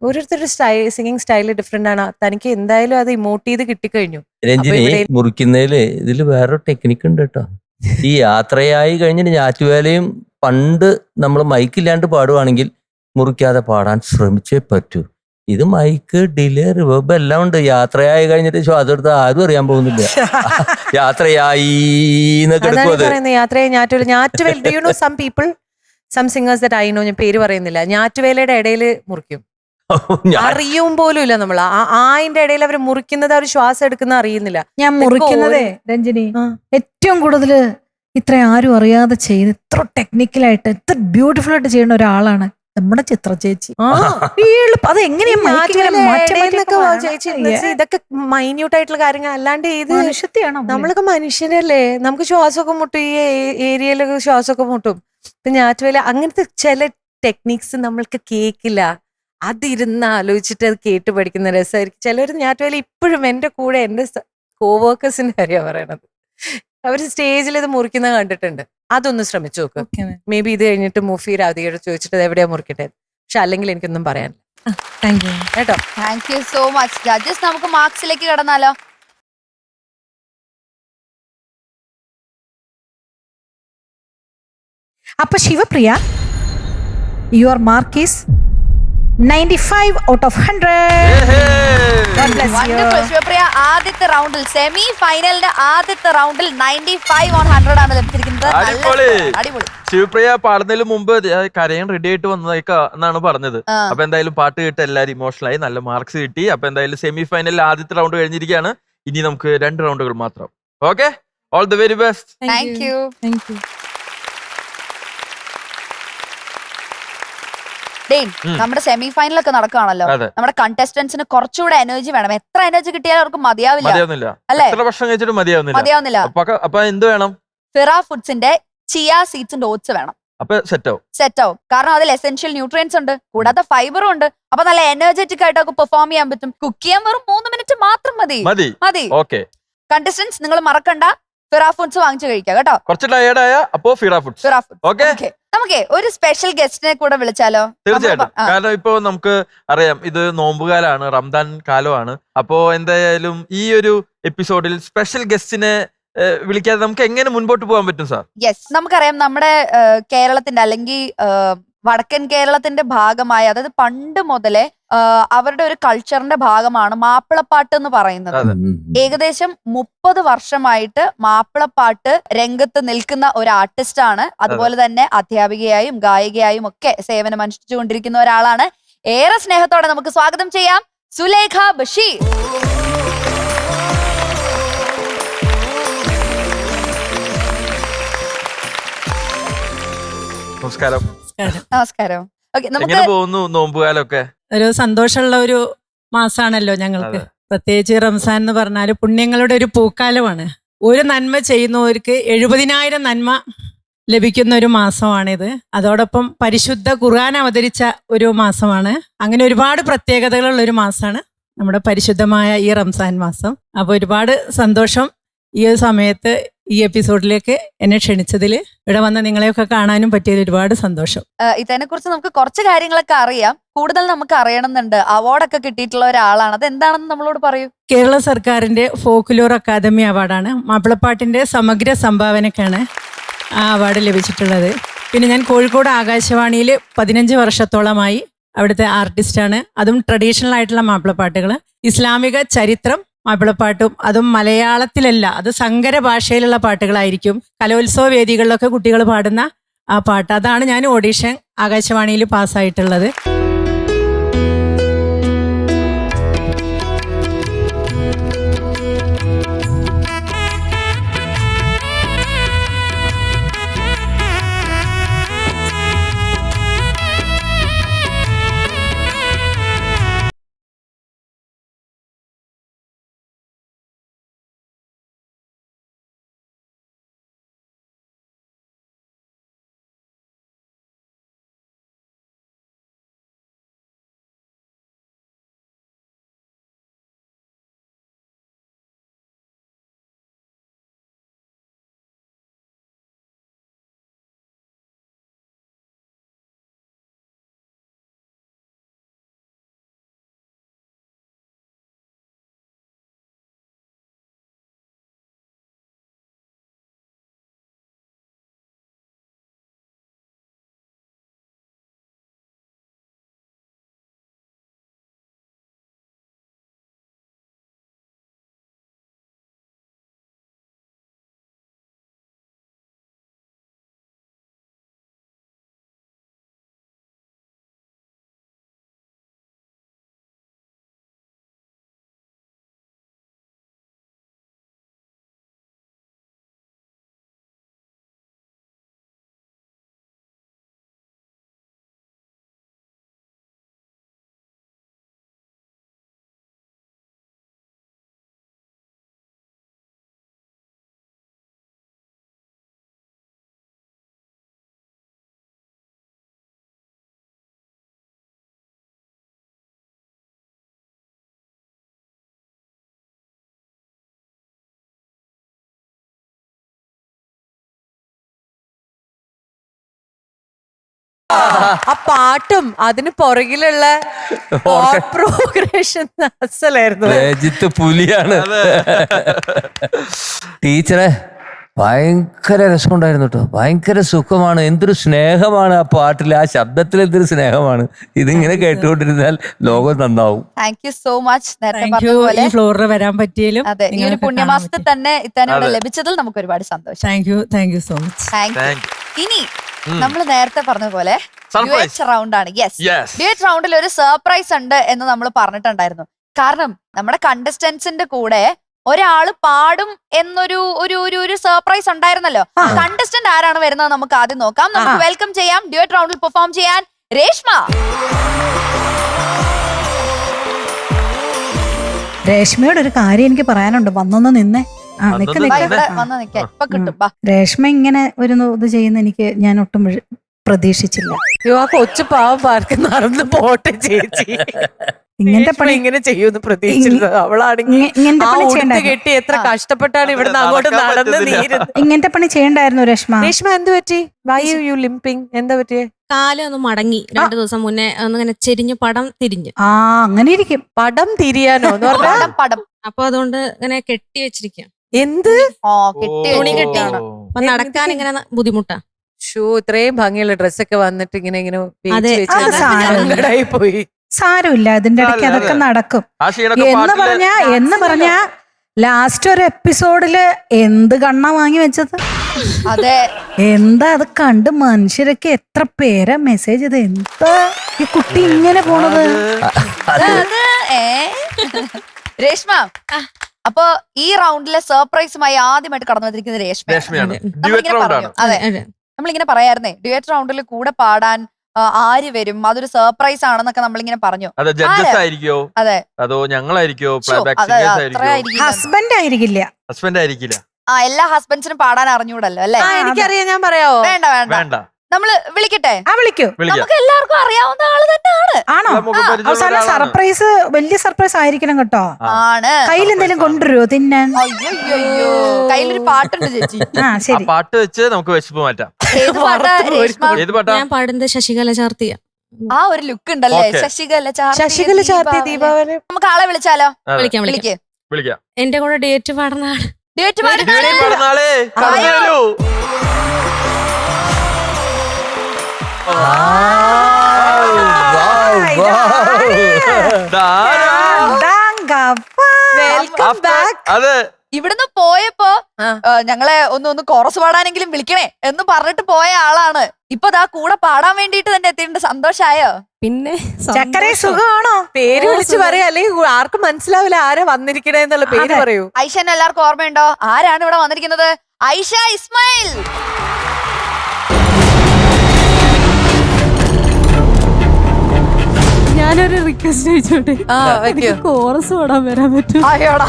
ഓരോരുത്തരുടെ സിംഗിങ് സ്റ്റൈല് ഡിഫറെന്റ് ആണ്. തനിക്ക് എന്തായാലും അത് ഇമോട്ട് ചെയ്ത് കിട്ടിക്കഴിഞ്ഞു. രഞ്ജിനി, മുറിക്കുന്നതില് ഇതില് വേറൊരു ടെക്നിക്ക് ഉണ്ട് കേട്ടോ. ഈ യാത്രയായി കഴിഞ്ഞിട്ട് ഞാറ്റുവേലയും പണ്ട് നമ്മൾ മൈക്കില്ലാണ്ട് പാടുവാണെങ്കിൽ മുറിക്കാതെ പാടാൻ ശ്രമിച്ചേ പറ്റൂ. ഇത് മൈക്ക് ഡിലേ റിവേർബ് എല്ലാം ഉണ്ട്. യാത്രയായി കഴിഞ്ഞിട്ട് ശ്വാസം എടുത്ത് ആരും അറിയാൻ പോകുന്നില്ല. യാത്രയായി എന്നൊക്കെ അതാണ് എടുക്കും ഈ അത്. പറയുന്നത് യാത്രയെ ഞാറ്റുവേല do you know some people some singers that I know, ഞാൻ പേര് പറയുന്നില്ല, ഞാറ്റുവേലയുടെ ഇടയിൽ മുറിക്കും. ഞാൻ അറിയും പോലും ഇല്ല നമ്മൾ ആയിന്റെ ഇടയിൽ അവർ മുറിക്കുന്നത്, അവർ ശ്വാസം എടുക്കുന്ന അറിയുന്നില്ല. ഞാൻ മുറിക്കുന്നതേ രഞ്ജിനി ആ. ഏറ്റവും കൂടുതൽ ഇത്ര ആരും അറിയാതെ ചെയ്യുന്ന, ഇത്ര ടെക്നിക്കലായിട്ട് ഇത്ര ബ്യൂട്ടിഫുൾ ആയിട്ട് ചെയ്യുന്ന ഒരാളാണ് നമ്മുടെ ചിത്ര ചേച്ചി. ആ. അത് എങ്ങനെയാ mic ഇങ്ങനെ മാറ്റി മാറ്റി ഇടയിലൊക്കെ പറയണം? ചേച്ചി ഇതൊക്കെ മൈന്യൂട്ട് ആയിട്ടുള്ള കാര്യങ്ങൾ, അല്ലാണ്ട് ഇത് മനുഷ്യത്തെയാണോ പുള്ളി? നമ്മളൊക്കെ മനുഷ്യരല്ലേ, നമുക്ക് ശ്വാസമൊക്കെ മുട്ടും, ഈ ഏരിയയിലൊക്കെ ശ്വാസമൊക്കെ മുട്ടും. ഇപ്പൊ ഞാറ്റുവേല അങ്ങനത്തെ ചില ടെക്നിക്സ് നമ്മൾക്ക് കേക്കില്ല, അതിരുന്ന് ആലോചിച്ചിട്ട് അത് കേട്ട് പഠിക്കുന്ന രസമായിരിക്കും. ചിലർ ഞാറ്റുവേല ഇപ്പോഴും എൻ്റെ കൂടെ എൻ്റെ കോവർക്കേഴ്സിന്റെ കാര്യമാണ് പറയണത്, അവർ സ്റ്റേജിൽ ഇത് മുറിക്കുന്നത് കണ്ടിട്ടുണ്ട്. അതൊന്ന് ശ്രമിച്ചു നോക്ക്. Okay, ma'am. മേ ബി ഇത് കഴിഞ്ഞിട്ട് മുഫി രാധികയോട് ചോദിച്ചിട്ട് ഇത് എവിടെയാ മുറിക്കട്ടെ. പക്ഷെ അല്ലെങ്കിൽ എനിക്കൊന്നും പറയാനില്ല താങ്ക് യു. കേട്ടോ. Thank you so much judges. നമുക്ക് മാർക്സിലേക്ക് കടന്നാലോ? അപ്പൊ Sivapriya, your mark is 95 out of 100. God bless you. Wonderful. Sivapriya ആദ്യത്തെ റൗണ്ടിൽ സെമി ഫൈനലിന്റെ ആദ്യത്തെ റൗണ്ടിൽ 95 on 100 ആണ് ലഭിച്ചിരിക്കുന്നത്. നല്ല അടിപൊളി. score. അടിപൊളി. ശിവപ്രിയ പാടുന്നതിന് മുമ്പ് കരയാൻ റെഡി ആയിട്ട് വന്നേക്കാ എന്നാണ് പറഞ്ഞത്. ആ. അപ്പൊ എന്തായാലും പാട്ട് കേട്ട് എല്ലാവരും ഇമോഷണൽ ആയി, നല്ല മാർക്സ് കിട്ടി. അപ്പൊ എന്തായാലും സെമി ഫൈനലിൽ ആദ്യത്തെ റൗണ്ട് കഴിഞ്ഞിരിക്കുകയാണ്. ഇനി നമുക്ക് 2 റൗണ്ടുകൾ മാത്രം. Okay, all the very best. Thank you. Thank you. Dain, നമ്മുടെ സെമി ഫൈനലൊക്കെ നടക്കുകയാണല്ലോ. അതെ. നമ്മുടെ കണ്ടസ്റ്റന്റ്സിന് കുറച്ചുകൂടെ എനർജി വേണം. എത്ര എനർജി കിട്ടിയാലും അവർക്ക് മതിയാവില്ല, മതിയാവുന്നില്ല, അല്ലേ? എത്ര ഭക്ഷണം കഴിച്ചിട്ട് മതിയാവുന്നില്ല. മതിയാവുന്നില്ല. അപ്പൊ എന്ത് വേണം? ഫിറ ഫുഡ്സിന്റെ ചിയ സീഡ്സിന്റെ ഓട്സ് വേണം. അപ്പൊ സെറ്റ് ആവും. സെറ്റ് ആവും. കാരണം അതിൽ എസെൻഷ്യൽ ന്യൂട്രിയൻസ് ഉണ്ട്, കൂടാതെ ഫൈബറും ഉണ്ട്. അപ്പൊ നല്ല എനർജറ്റിക് ആയിട്ട് ഒക്കെ പെർഫോം ചെയ്യാൻ പറ്റും. കുക്ക് ചെയ്യാൻ വെറും 3 മിനിറ്റ് മാത്രം മതി. മതി. ഓക്കെ, കണ്ടസ്റ്റന്റ്സ് നിങ്ങൾ മറക്കണ്ട, ഫിറ ഫുഡ്സ് വാങ്ങിച്ചു കഴിക്കുക കേട്ടോ. കുറച്ച് ടയേർഡായ അപ്പോ ഫിറ ഫുഡ്സ്. ഫിറ ഫുഡ്സ്. ഓക്കെ, നമുക്ക് ഒരു സ്പെഷ്യൽ ഗസ്റ്റിനെ കൂടെ വിളിച്ചാലോ? തീർച്ചയായിട്ടും. ആ. കാരണം ഇപ്പോ നമുക്ക് അറിയാം, ഇത് നോമ്പുകാലാണ്, റംദാൻ കാലമാണ്. അപ്പോ എന്തായാലും ഈ ഒരു എപ്പിസോഡിൽ സ്പെഷ്യൽ ഗസ്റ്റിനെ വിളിക്കാതെ നമുക്ക് എങ്ങനെ മുൻപോട്ട് പോകാൻ പറ്റും സാർ? യെസ്, നമുക്കറിയാം നമ്മുടെ കേരളത്തിന്റെ അല്ലെങ്കിൽ വടക്കൻ കേരളത്തിന്റെ ഭാഗമായ, അതായത് പണ്ട് മുതലേ അവരുടെ ഒരു കൾച്ചറിന്റെ ഭാഗമാണ് മാപ്പിളപ്പാട്ട് എന്ന് പറയുന്നത്. അതെ. ഏകദേശം 30 വർഷമായിട്ട് മാപ്പിളപ്പാട്ട് രംഗത്ത് നിൽക്കുന്ന ഒരു ആർട്ടിസ്റ്റ് ആണ്. അതുപോലെ തന്നെ അധ്യാപികയായും ഗായികയായും ഒക്കെ സേവനം അനുഷ്ഠിച്ചുകൊണ്ടിരിക്കുന്ന ഒരാളാണ്. ഏറെ സ്നേഹത്തോടെ നമുക്ക് സ്വാഗതം ചെയ്യാം സുലേഖ ബഷീർ. നമസ്കാരം. നമസ്കാരം. ഓക്കെ, നമുക്ക് എങ്ങനെ പോകുന്നു നോമ്പുകാലൊക്കെ? ഒരു സന്തോഷമുള്ള ഒരു മാസമാണല്ലോ ഞങ്ങൾക്ക്. പ്രത്യേകിച്ച് റംസാൻ എന്ന് പറഞ്ഞാൽ പുണ്യങ്ങളുടെ ഒരു പൂക്കാലമാണ്. ഒരു നന്മ ചെയ്യുന്നവർക്ക് 70,000 നന്മ ലഭിക്കുന്ന ഒരു മാസമാണിത്. അതോടൊപ്പം പരിശുദ്ധ ഖുർആൻ അവതരിച്ച ഒരു മാസമാണ്. അങ്ങനെ ഒരുപാട് പ്രത്യേകതകളുള്ള ഒരു മാസമാണ് നമ്മുടെ പരിശുദ്ധമായ ഈ റംസാൻ മാസം. അപ്പോൾ ഒരുപാട് സന്തോഷം ഈ ഒരു സമയത്ത് ഈ എപ്പിസോഡിലേക്ക് എന്നെ ക്ഷണിച്ചതിൽ, ഇവിടെ വന്ന് നിങ്ങളെയൊക്കെ കാണാനും പറ്റിയതിൽ ഒരുപാട് സന്തോഷം. ഇതിനെ കുറിച്ച് നമുക്ക് കുറച്ച് കാര്യങ്ങളൊക്കെ അറിയാം. കൂടുതൽ നമുക്ക് അറിയണമെന്നുണ്ട്. അവാർഡൊക്കെ കിട്ടിയിട്ടുള്ള ഒരാളാണ്. അത് എന്താണെന്ന് നമ്മളോട് പറയൂ. കേരള സർക്കാരിന്റെ ഫോക്ലോർ അക്കാദമി അവാർഡാണ്. മാപ്പിളപ്പാട്ടിന്റെ സമഗ്ര സംഭാവനക്കാണ് ആ അവാർഡ് ലഭിച്ചിട്ടുള്ളത്. പിന്നെ ഞാൻ കോഴിക്കോട് ആകാശവാണിയിൽ 15 വർഷത്തോളമായി അവിടുത്തെ ആർട്ടിസ്റ്റാണ്. അതും ട്രഡീഷണൽ ആയിട്ടുള്ള മാപ്പിളപ്പാട്ടുകൾ, ഇസ്ലാമിക ചരിത്രം മാപ്പിളപ്പാട്ടും, അതും മലയാളത്തിലല്ല, അത് സങ്കര ഭാഷയിലുള്ള പാട്ടുകളായിരിക്കും. കലോത്സവ വേദികളിലൊക്കെ കുട്ടികൾ പാടുന്ന ആ പാട്ട്, അതാണ് ഞാൻ ഓഡീഷൻ ആകാശവാണിയിൽ പാസ്സായിട്ടുള്ളത്. ആ പാട്ടും അതിന് പുറകിലുള്ള പ്രോഗ്രഷൻ അസലായിരുന്നു. രജിത്ത് പുലിയാണ്. ടീച്ചറെ ഭയങ്കര രസമുണ്ടായിരുന്നു കേട്ടോ. ഭയങ്കര സുഖമാണ്. എന്തൊരു സ്നേഹമാണ് ആ പാട്ടിൽ, ആ ശബ്ദത്തിൽ എന്തൊരു സ്നേഹമാണ്. ഇതിങ്ങനെ കേട്ടുകൊണ്ടിരുന്നാൽ ലോകം നന്നാവും. Thank you so much. നേരത്തെ താങ്ക് യു പറഞ്ഞ പോലെ ഈ ഫ്ലോറിൽ വരാൻ പറ്റിയാലും. അതെ, ഈ ഒരു പുണ്യമാസത്തിൽ തന്നെ ഇത്താനോട് ലഭിച്ചതിൽ നമുക്ക് ഒരുപാട് സന്തോഷം. Thank you so much. Thank you. Thank you. ഇനി നമ്മൾ നേരത്തെ പറഞ്ഞ പോലെ Surprise. ഡ്യുവറ്റ് റൗണ്ട് ആണ്. Yes. ഡ്യുവറ്റ് റൗണ്ടിൽ ഒരു സർപ്രൈസ് ഉണ്ട് എന്ന് നമ്മൾ പറഞ്ഞിട്ടുണ്ടായിരുന്നു. കാരണം നമ്മുടെ കണ്ടസ്റ്റന്റ്സിന്റെ കൂടെ ഒരാള് പാടും എന്നൊരു ഒരു ഒരു ഒരു സർപ്രൈസ് ഉണ്ടായിരുന്നല്ലോ. കണ്ടസ്റ്റന്റ് ആരാണ് വരുന്നത് നമുക്ക് ആദ്യം നോക്കാം. നമുക്ക് വെൽക്കം ചെയ്യാം ഡ്യുവറ്റ് റൗണ്ടിൽ പെർഫോം ചെയ്യാൻ രേഷ്മ. രേഷ്മയോട് ഒരു കാര്യം എനിക്ക് പറയാനുണ്ട്. വന്നൊന്ന് നിന്നേ. നിക്ക് നിക്ക്. ഇവിടെ വന്ന് നിൽക്കാൻ ഇപ്പൊ കിട്ടും. ബാ. രേഷ്മ ഇങ്ങനെ ഒരു ഇത് ചെയ്യുന്ന ഞാൻ ഒട്ടും പ്രതീക്ഷിച്ചില്ല. ആ കൊച്ചു പാവം പാർക്ക് നടന്ന് പോട്ടെ ചേച്ചി. ഇങ്ങനത്തെ പണി ഇങ്ങനെ ചെയ്യുമെന്ന് പ്രതീക്ഷിച്ചത്. അവളാണെങ്കിൽ ഇങ്ങനത്തെ ആ പണി ഉടുത്ത് ചെയ്യണ്ടായിരുന്നു. കെട്ടി എത്ര കഷ്ടപ്പെട്ടാണ് ഇവിടുന്ന് അങ്ങോട്ട് നടന്ന് നീരുന്നത്. ഇങ്ങനത്തെ പണി ചെയ്യണ്ടായിരുന്നു രേഷ്മ. രേഷ്മ എന്ത് പറ്റി? Why you limping? എന്താ പറ്റിയേ? കാലം ഒന്ന് മടങ്ങി 2 ദിവസം മുന്നേ ഒന്നിങ്ങനെ ചെരിഞ്ഞ് പടം തിരിഞ്ഞു. അങ്ങനെ ഇരിക്കും. പടം തിരിയാനോ എന്ന് പറഞ്ഞാ? പടം പടം. അപ്പൊ അതുകൊണ്ട് ഇങ്ങനെ കെട്ടി വെച്ചിരിക്കാം. എന്ത്? കെട്ടി തുണി വെച്ചിരിക്കുകയാണ്. കെട്ടിയാണ്. അപ്പൊ നടക്കാൻ ഇങ്ങനെ ബുദ്ധിമുട്ടാ. ഷൂ ഇത്രയും ഭംഗിയുള്ള ഡ്രസ്സൊക്കെ വന്നിട്ട് ഇങ്ങനെ ഇങ്ങനെ അതെ. അത് സങ്കടായി പോയി. സാരമില്ല, അതിന്റെ ഇടയ്ക്ക് അതൊക്കെ നടക്കും. ആ ക്ഷീണൊക്കെ എന്ന് പറഞ്ഞാ ലാസ്റ്റ് ഒരു എപ്പിസോഡില് എന്ത് കണ്ണാ വാങ്ങി വെച്ചത്? അതെ, എന്താ അത് കണ്ട് മനുഷ്യരൊക്കെ എത്ര പേരാ മെസ്സേജ് ചെയ്ത്, എന്താ ഈ കുട്ടി ഇങ്ങനെ പോണത്? രേഷ്മ, അപ്പൊ ഈ റൗണ്ടിലെ സർപ്രൈസുമായി ആദ്യമായിട്ട് കടന്നു വന്നിരിക്കുന്നത് രേഷ്മയാണ്. നമ്മളിങ്ങനെ ഡ്യുവറ്റ് റൗണ്ട് പറഞ്ഞു. ആണ്. അതെ, നമ്മളിങ്ങനെ പറയായിരുന്നേ ഡ്യുവറ്റ് റൗണ്ടിൽ കൂടെ പാടാൻ ആര് വരും, അതൊരു സർപ്രൈസ് ആണെന്നൊക്കെ നമ്മളിങ്ങനെ പറഞ്ഞു. അതെ, ജഡ്ജസ് ആയിരിക്കോ അതെ, അതോ ഞങ്ങളായിരിക്കോ, ശോ, പ്ലേബാക്ക് അതെ, സിംഗേഴ്സ് അത്ര ആയിരിക്കോ? ആയിരിക്കില്ല. ഹസ്ബൻഡ് ആയിരിക്കില്ല. ഹസ്ബൻഡ് ആയിരിക്കില്ല. എല്ലാ ഹസ്ബൻഡ്സിനും പാടാൻ അറിഞ്ഞൂടല്ലോ അല്ലേ? എനിക്കറിയാം, ഞാൻ പറയാവോ? വേണ്ട വേണ്ട, വേണ്ട, നമ്മള് വിളിക്കട്ടെ. വിളിക്കൂ. വിളിക്കാം. നമുക്ക് എല്ലാവർക്കും അറിയാവുന്ന ആള് തന്നെയാണ്. ആണോ? നമുക്ക് പരിചയമുള്ള അവസാനം ഒരാളാണ്. സർപ്രൈസ്, വലിയ സർപ്രൈസ് ആയിരിക്കണം കേട്ടോ. ആണ്. കയ്യിൽ എന്തെങ്കിലും കൊണ്ടുവരുമോ തിന്നാൻ? അയ്യോ, കയ്യിലൊരു പാട്ടുണ്ട് ചേച്ചി. ആ ആ ശരി. പാട്ട് വെച്ച് നമുക്ക് വിശപ്പ് മാറ്റാം. ഏത് പാട്ടാ രേഷ്മ? ഏത് പാട്ടാ? ഞാൻ പാടുന്നത് ശശികല ചാർത്തിയ. ആ ഒരു ലുക്ക് ഉണ്ടല്ലേ, Okay. ശശികല ശശികല ചാർത്തി ദീപാവലി. നമുക്ക് ആളെ വിളിച്ചാലോ? അതെ. വിളിക്കാം. വിളിക്ക്. വിളിക്കാം. എന്റെ കൂടെ ഡേറ്റ് പാടുന്ന ആള്. ഡേറ്റ് ഡ്യുവറ്റ് പാടുന്നാളേ കടന്നു വരൂ. ഇതാരാ? Welcome back. അതെ, ഇവിടുന്ന് പോയപ്പോ ഞങ്ങളെ ഒന്ന് കോറസ് പാടാനെങ്കിലും വിളിക്കണേ എന്ന് പറഞ്ഞിട്ട് പോയ ആളാണ്. ഇപ്പൊ ദാ കൂടെ പാടാൻ വേണ്ടിട്ട് തന്നെ എത്തിയിട്ടുണ്ട്. സന്തോഷായോ? പിന്നെ ചക്കരെ സുഖമാണോ? പേര് വിളിച്ച് പറയാ, അല്ലെങ്കിൽ ആർക്കും മനസ്സിലാവില്ല ആരാ വന്നിരിക്കണേ എന്നുള്ള പേര് പറയൂ. ഐഷനെ എല്ലാവർക്കും ഓർമ്മയുണ്ടോ? ആരാണ് ഇവിടെ വന്നിരിക്കുന്നത്? ഐഷ ഇസ്മായിൽ. ഞാനൊരു റിക്വസ്റ്റ് ചോദിച്ചോട്ടെ, കോറസ് പാടാൻ വരാൻ പറ്റും? അയ്യോടാ,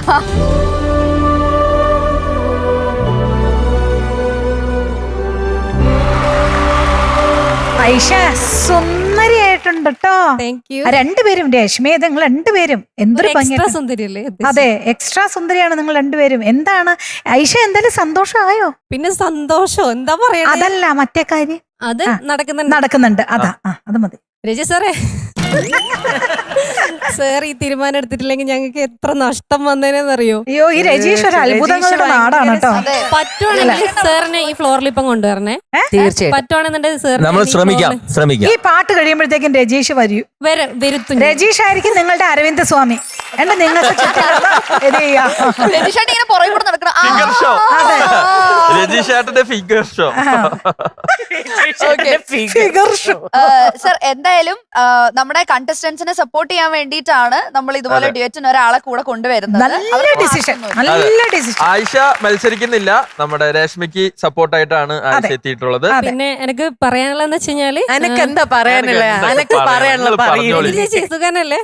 ഐഷ സുന്ദരിയായിട്ടുണ്ട് കേട്ടോ. രണ്ടുപേരും, രശ്മി നിങ്ങൾ രണ്ടുപേരും എന്തൊരു ഭംഗിയായിട്ട്. സുന്ദരിയല്ലേ? അതെ, എക്സ്ട്രാ സുന്ദരിയാണ് നിങ്ങൾ രണ്ടുപേരും. എന്താണ് ഐഷ, എന്തായാലും സന്തോഷമായോ? പിന്നെ സന്തോഷം എന്താ പറയാ, അതല്ല മറ്റേ കാര്യം അത് നടക്കുന്നുണ്ട്. നടക്കുന്നുണ്ട്. അതാ, അത് മതി. രജി സാറേ, സാർ ഈ തീരുമാനം എടുത്തിട്ടില്ലെങ്കിൽ ഞങ്ങൾക്ക് എത്ര നഷ്ടം വന്നേനെന്നറിയോ? അയ്യോ, ഈ രജീഷ് ഒരു അത്ഭുതങ്ങളുടെ നാടാണ് കേട്ടോ. അതെ. പറ്റുവാണെങ്കിൽ സാറിനെ ഈ ഫ്ലോറിൽ ഇപ്പം കൊണ്ടുവരണേ. തീർച്ചയായും പറ്റുവാണെന്നുണ്ടെങ്കിൽ സാർ നമ്മൾ ശ്രമിക്കാം. ഈ പാട്ട് കഴിയുമ്പോഴത്തേക്കും രജീഷ് വരൂ. വരുത്തും. രജീഷ് ആയിരിക്കും നിങ്ങളുടെ അരവിന്ദ് സ്വാമി. എന്റെ നിങ്ങൾക്ക് രജിഷേട്ടൻ ഇങ്ങനെ പുറകെ കൂടെ നടക്കണം. Finger show. രജീഷ് ഏട്ടന്റെ ഫിംഗർ ഷോ. സർ, എന്തായാലും നമ്മുടെ കണ്ടസ്റ്റന്റ്സിനെ സപ്പോർട്ട് ചെയ്യാൻ വേണ്ടിയിട്ടാണ് നമ്മൾ ഇതുപോലെ ഡ്യുവറ്റിന് ഒരാളെ കൂടെ കൊണ്ടുവരുന്നത്. നല്ല ഡിസിഷൻ, നല്ല ഡിസിഷൻ. ആയിഷ മത്സരിക്കുന്നില്ല, നമ്മുടെ രേഷ്മയ്ക്ക് സപ്പോർട്ടായിട്ടാണ് ആയിഷ എത്തിയിട്ടുള്ളത്. പിന്നെ എനിക്ക് പറയാനുള്ളതെന്ന് വെച്ച് കഴിഞ്ഞാല്, അനക്ക് എന്താ പറയാനുള്ള? അനക്ക് പറയാനുള്ള പറഞ്ഞോളി. ചേച്ചി സുഖാനല്ലേ?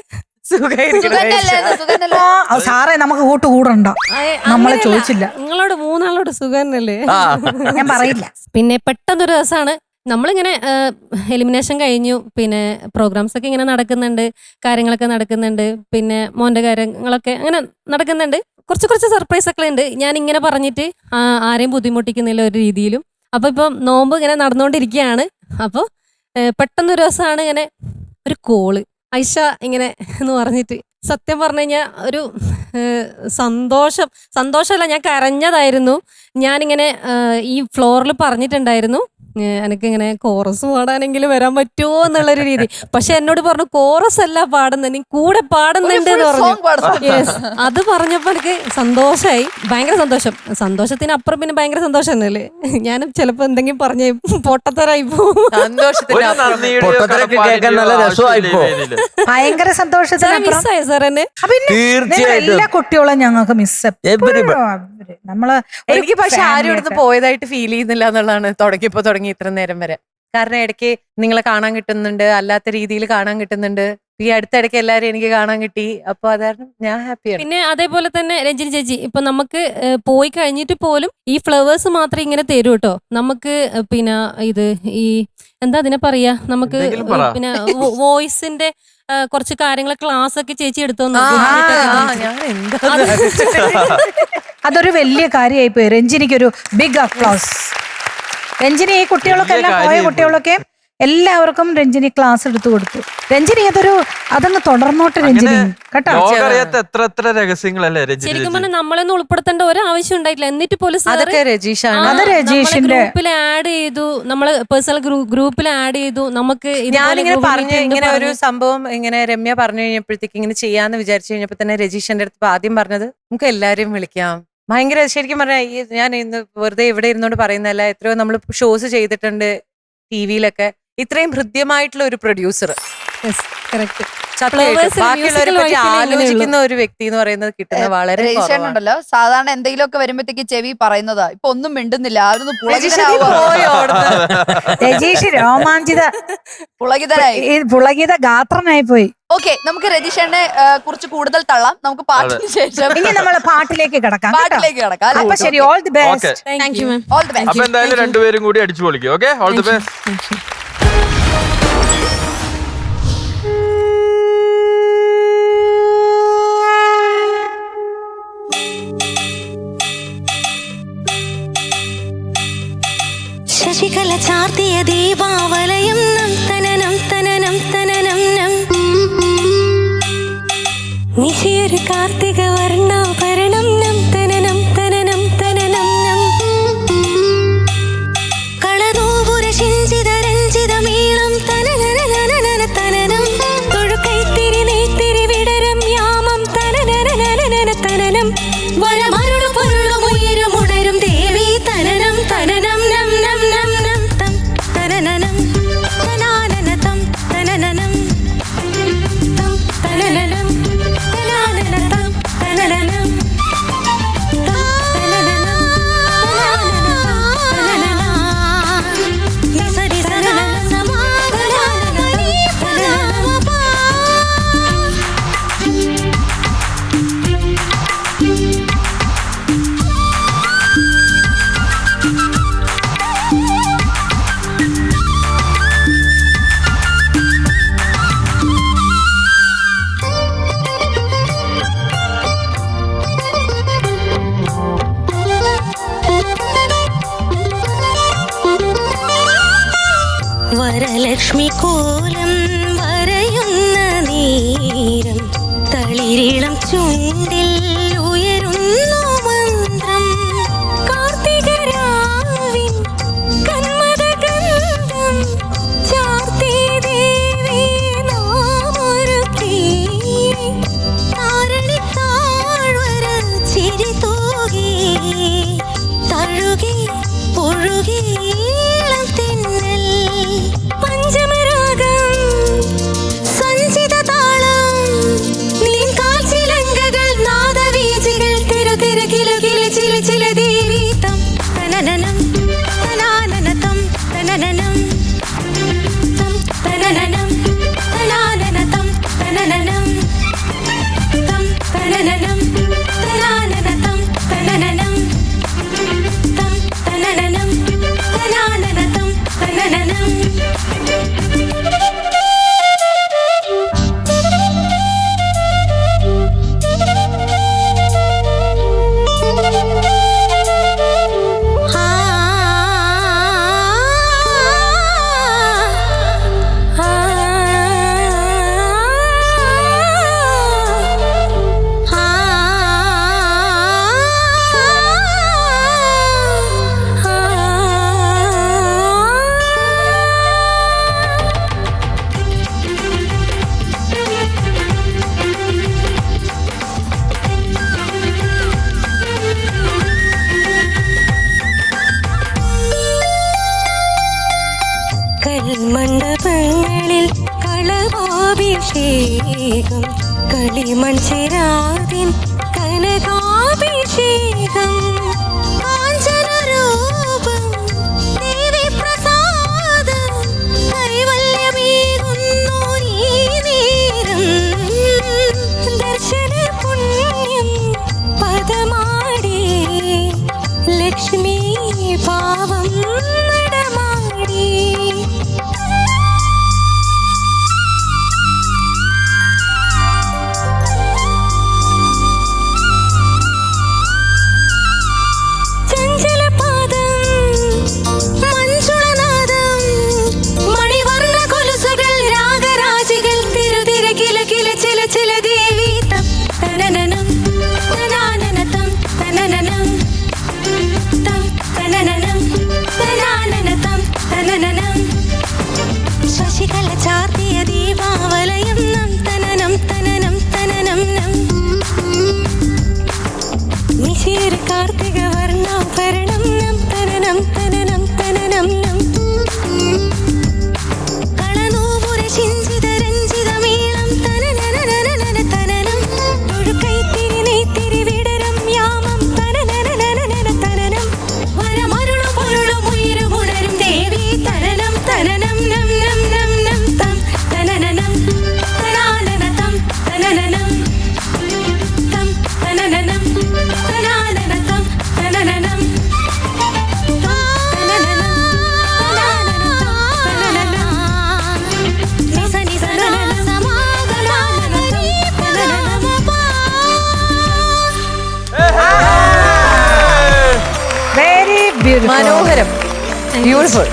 സുഖന്നല്ലേ? സാറേ, നമുക്ക് കൂട്ടുകൂടണ്ട. നമ്മളെ ചോദിച്ചില്ല. നിങ്ങളോട് മൂന്നാളോട് സുഖാനല്ലേ? ഞാൻ പറയില്ല. പിന്നെ പെട്ടെന്നൊരു ദിവസമാണ് നമ്മളിങ്ങനെ എലിമിനേഷൻ കഴിഞ്ഞു. പിന്നെ പ്രോഗ്രാംസ് ഒക്കെ ഇങ്ങനെ നടക്കുന്നുണ്ട്, കാര്യങ്ങളൊക്കെ നടക്കുന്നുണ്ട്. പിന്നെ മോന്റെ കാര്യങ്ങളൊക്കെ അങ്ങനെ നടക്കുന്നുണ്ട്. കുറച്ച് സർപ്രൈസ് ഒക്കെ ഉണ്ട്. ഞാൻ ഇങ്ങനെ പറഞ്ഞിട്ട് ആരെയും ബുദ്ധിമുട്ടിക്കുന്നില്ല ഒരു രീതിയിലും. അപ്പൊ ഇപ്പം നോമ്പ് ഇങ്ങനെ നടന്നുകൊണ്ടിരിക്കുകയാണ്. അപ്പോൾ പെട്ടെന്നൊരു ദിവസമാണ് ഇങ്ങനെ ഒരു കോള്, ഐഷ ഇങ്ങനെ എന്ന് പറഞ്ഞിട്ട്. സത്യം പറഞ്ഞു കഴിഞ്ഞാൽ ഒരു സന്തോഷമല്ല, ഞാൻ കരഞ്ഞതായിരുന്നു. ഞാനിങ്ങനെ ഈ ഫ്ലോറിൽ പറഞ്ഞിട്ടുണ്ടായിരുന്നു എനിക്കിങ്ങനെ കോറസ് പാടാനെങ്കിലും വരാൻ പറ്റുമോ എന്നുള്ളൊരു രീതി. പക്ഷെ എന്നോട് പറഞ്ഞു കോറസ് അല്ല പാടുന്നത്, നീ കൂടെ പാടുന്നുണ്ട് എന്ന് പറഞ്ഞു. യെസ്, അത് പറഞ്ഞപ്പോ എനിക്ക് സന്തോഷമായി, ഭയങ്കര സന്തോഷം. സന്തോഷത്തിനപ്പുറം പിന്നെ ഭയങ്കര സന്തോഷം തന്നെയല്ലേ. ഞാൻ ചിലപ്പോ എന്തെങ്കിലും പറഞ്ഞ പൊട്ടത്തരായി പോകും. ഭയങ്കര സന്തോഷത്തിനപ്പുറം മിസ്സായി സാർ എന്നെ. എല്ലാ കുട്ടികളും ഞങ്ങൾക്ക് മിസ്. നമ്മള് എനിക്ക് പക്ഷെ ആരും ഇവിടുന്ന് പോയതായിട്ട് ഫീൽ ചെയ്യുന്നില്ല എന്നുള്ളതാണ് തുടങ്ങി ഇത്ര നേരം വരെ. കാരണം ഇടയ്ക്ക് നിങ്ങളെ കാണാൻ കിട്ടുന്നുണ്ട്, അല്ലാത്ത രീതിയിൽ കാണാൻ കിട്ടുന്നുണ്ട്. ഈ അടുത്തിടയ്ക്ക് എല്ലാരും എനിക്ക് കാണാൻ കിട്ടി. അപ്പൊ അതായിരുന്നു ഞാൻ ഹാപ്പിയാണ്. പിന്നെ അതേപോലെ തന്നെ രഞ്ജിനി ചേച്ചി, ഇപ്പൊ നമുക്ക് പോയി കഴിഞ്ഞിട്ട് പോലും ഈ ഫ്ലവേഴ്സ് മാത്രമേ ഇങ്ങനെ തരൂ കേട്ടോ. നമുക്ക് പിന്നെ ഇത് ഈ എന്താ അതിനെ പറയാ, നമുക്ക് പിന്നെ വോയിസിന്റെ കുറച്ച് കാര്യങ്ങൾ ക്ലാസ് ഒക്കെ ചേച്ചി എടുത്തോന്നു. അതൊരു വലിയ കാര്യമായി പോയി. രഞ്ജിനിക്കൊരു ബിഗ് അപ്ലോസ്. രഞ്ജിനി ഈ കുട്ടികളൊക്കെ എല്ലാം പോയ കുട്ടികളൊക്കെ എല്ലാവർക്കും രഞ്ജിനി ക്ലാസ് എടുത്തു കൊടുത്തു. രഞ്ജിനി അതങ്ങ് തുടർന്നോട്ട് രഞ്ജിനി കേട്ടോ. എത്ര രഹസ്യങ്ങളല്ലേ ശരിക്കും പറഞ്ഞാൽ നമ്മളൊന്നും ഉൾപ്പെടുത്തേണ്ട ഒരു ആവശ്യം ഉണ്ടായിട്ടില്ല. എന്നിട്ട് പോലും അതൊക്കെ രജീഷാണ്. അത് രജീഷിന്റെ ഗ്രൂപ്പിൽ ആഡ് ചെയ്തു, നമ്മള് പേഴ്സണൽ ഗ്രൂപ്പിൽ ആഡ് ചെയ്തു. നമുക്ക് ഞാനിങ്ങനെ പറഞ്ഞു ഇങ്ങനെ ഒരു സംഭവം ഇങ്ങനെ രമ്യ പറഞ്ഞു കഴിഞ്ഞപ്പോഴത്തേക്ക് ഇങ്ങനെ ചെയ്യാന്ന് വിചാരിച്ചു കഴിഞ്ഞപ്പോ തന്നെ രജീഷിന്റെ അടുത്ത് ആദ്യം പറഞ്ഞത് നമുക്ക് എല്ലാരെയും വിളിക്കാം. ഭയങ്കര ശരിക്കും പറഞ്ഞാൽ ഞാൻ ഇന്ന് വെറുതെ ഇവിടെ ഇരുന്നോണ്ട് പറയുന്നതല്ല, എത്രയോ നമ്മൾ ഷോസ് ചെയ്തിട്ടുണ്ട് ടിവിയിലൊക്കെ. ഇത്രയും ഹൃദ്യമായിട്ടുള്ള ഒരു പ്രൊഡ്യൂസർ, ബാക്കിയുള്ളവരെ പറ്റി ആലോചിക്കുന്ന ഒരു വ്യക്തി എന്ന് പറയുന്നത് കിട്ടുന്നത് വളരെ ഉണ്ടല്ലോ. സാധാരണ എന്തെങ്കിലുമൊക്കെ വരുമ്പോഴത്തേക്ക് ചെവി പറയുന്നതാ, ഇപ്പൊ ഒന്നും മിണ്ടുന്നില്ല. രജീഷ് പുളകിത ഗാത്രനായി പോയി. ഓക്കെ, നമുക്ക് രജീഷനെ കുറിച്ച് കൂടുതൽ തള്ളാം. നമുക്ക് പാട്ടിന് ശേഷം ഇനി നമ്മൾ പാട്ടിലേക്ക് കിടക്കാം. അപ്പൊ ശരി, all the best. Thank you ma'am. All the best. അപ്പൊ എന്തായാലും രണ്ടുപേരും കൂടി അടിച്ചു പൊളിക്കും. Okay, all the best. Sasikala ചാർത്തിയ ദീപാവലയം നം തനനം തനനം തനനം നം. നിശയൊരു കാർത്തിക വർണ്ണാഭരണം നം തനനം തനനം തനനം നം. കളനൂപുര ശിഞ്ചിത രഞ്ജിത മീളം തനനനനനന തനനം. തൊഴുകൈത്തിരി നെയ്ത്തിരി വിടരം യാമം തനനനനനന തനനം. വരമരുളു പൊരുളും ഉയരും ഉണരും ദേവി തനനം തനനം നം നം നം നം തം തനനനം തനാനനതം തനനനം തം തനനനം തനാനനതം തനനനം തം തനനനം തനാനനതം നിസരി സനന സമാധാനനനി തനനമപ. വരലക്ഷ്മി കോലം വരയുന്ന നേരം തളിരിളം ചുണ്ടിൽ ഉയരുന്നു മന്ത്രം. കാർത്തികരാവിൻ കന്മദഗന്ധം ചാർത്തി ദേവി നാമൊരുക്കി. താരണി താഴ്വര ചിരി തൂകി തഴുകി ഒഴുകി തെന്നൽ. പഞ്ചമരാഗം സഞ്ചിത താളം നീൻ കാൽച്ചിലങ്കകൾ നാദവീചികൾ തിരു തിരു കിലു കിലു ചില ചില ദേവി തം തനനനം തനാനനതം തനനനം തം തനനനം തനാനനതം തനനനം തം തനനനം തനാനനതം തനനനം തം തനനനം തനാന കളിമൺചിരാതിൻ കനകാഭിഷേകം കാഞ്ചനരൂപം ദേവിപ്രസാദം കൈവല്യമേകുന്നു നീ നേരം ദർശന പുണ്യം പദമാടി ലക്ഷ്മി പാവം നടമാടി ശശികല ചാർത്തിയ ദീപാവലയം നം തനനം തനനം തനനം നം നിശീര കാർത്തിക വർണ്ണാഭരണം നം തനനം തനനം തനനം നം കളനൂപുര ശിഞ്ചിത രഞ്ജിത മേളം തനനനനനന തനനം ഒഴുക്കൈത്തിരി നെയ്ത്തിരി വിടരം യാമം തനനനനനന തനനം വരമരുളും പൊരുളും ഉയരുമുണരും ദേവി തനനം തനനം നം നം നം നം തം തനനനം തനാനനതം തനനനം തം തനനനം തനാനനതം തനനനം വെരി ബ്യൂട്ടിഫുൾ. മനോഹരം, ബ്യൂട്ടിഫുൾ.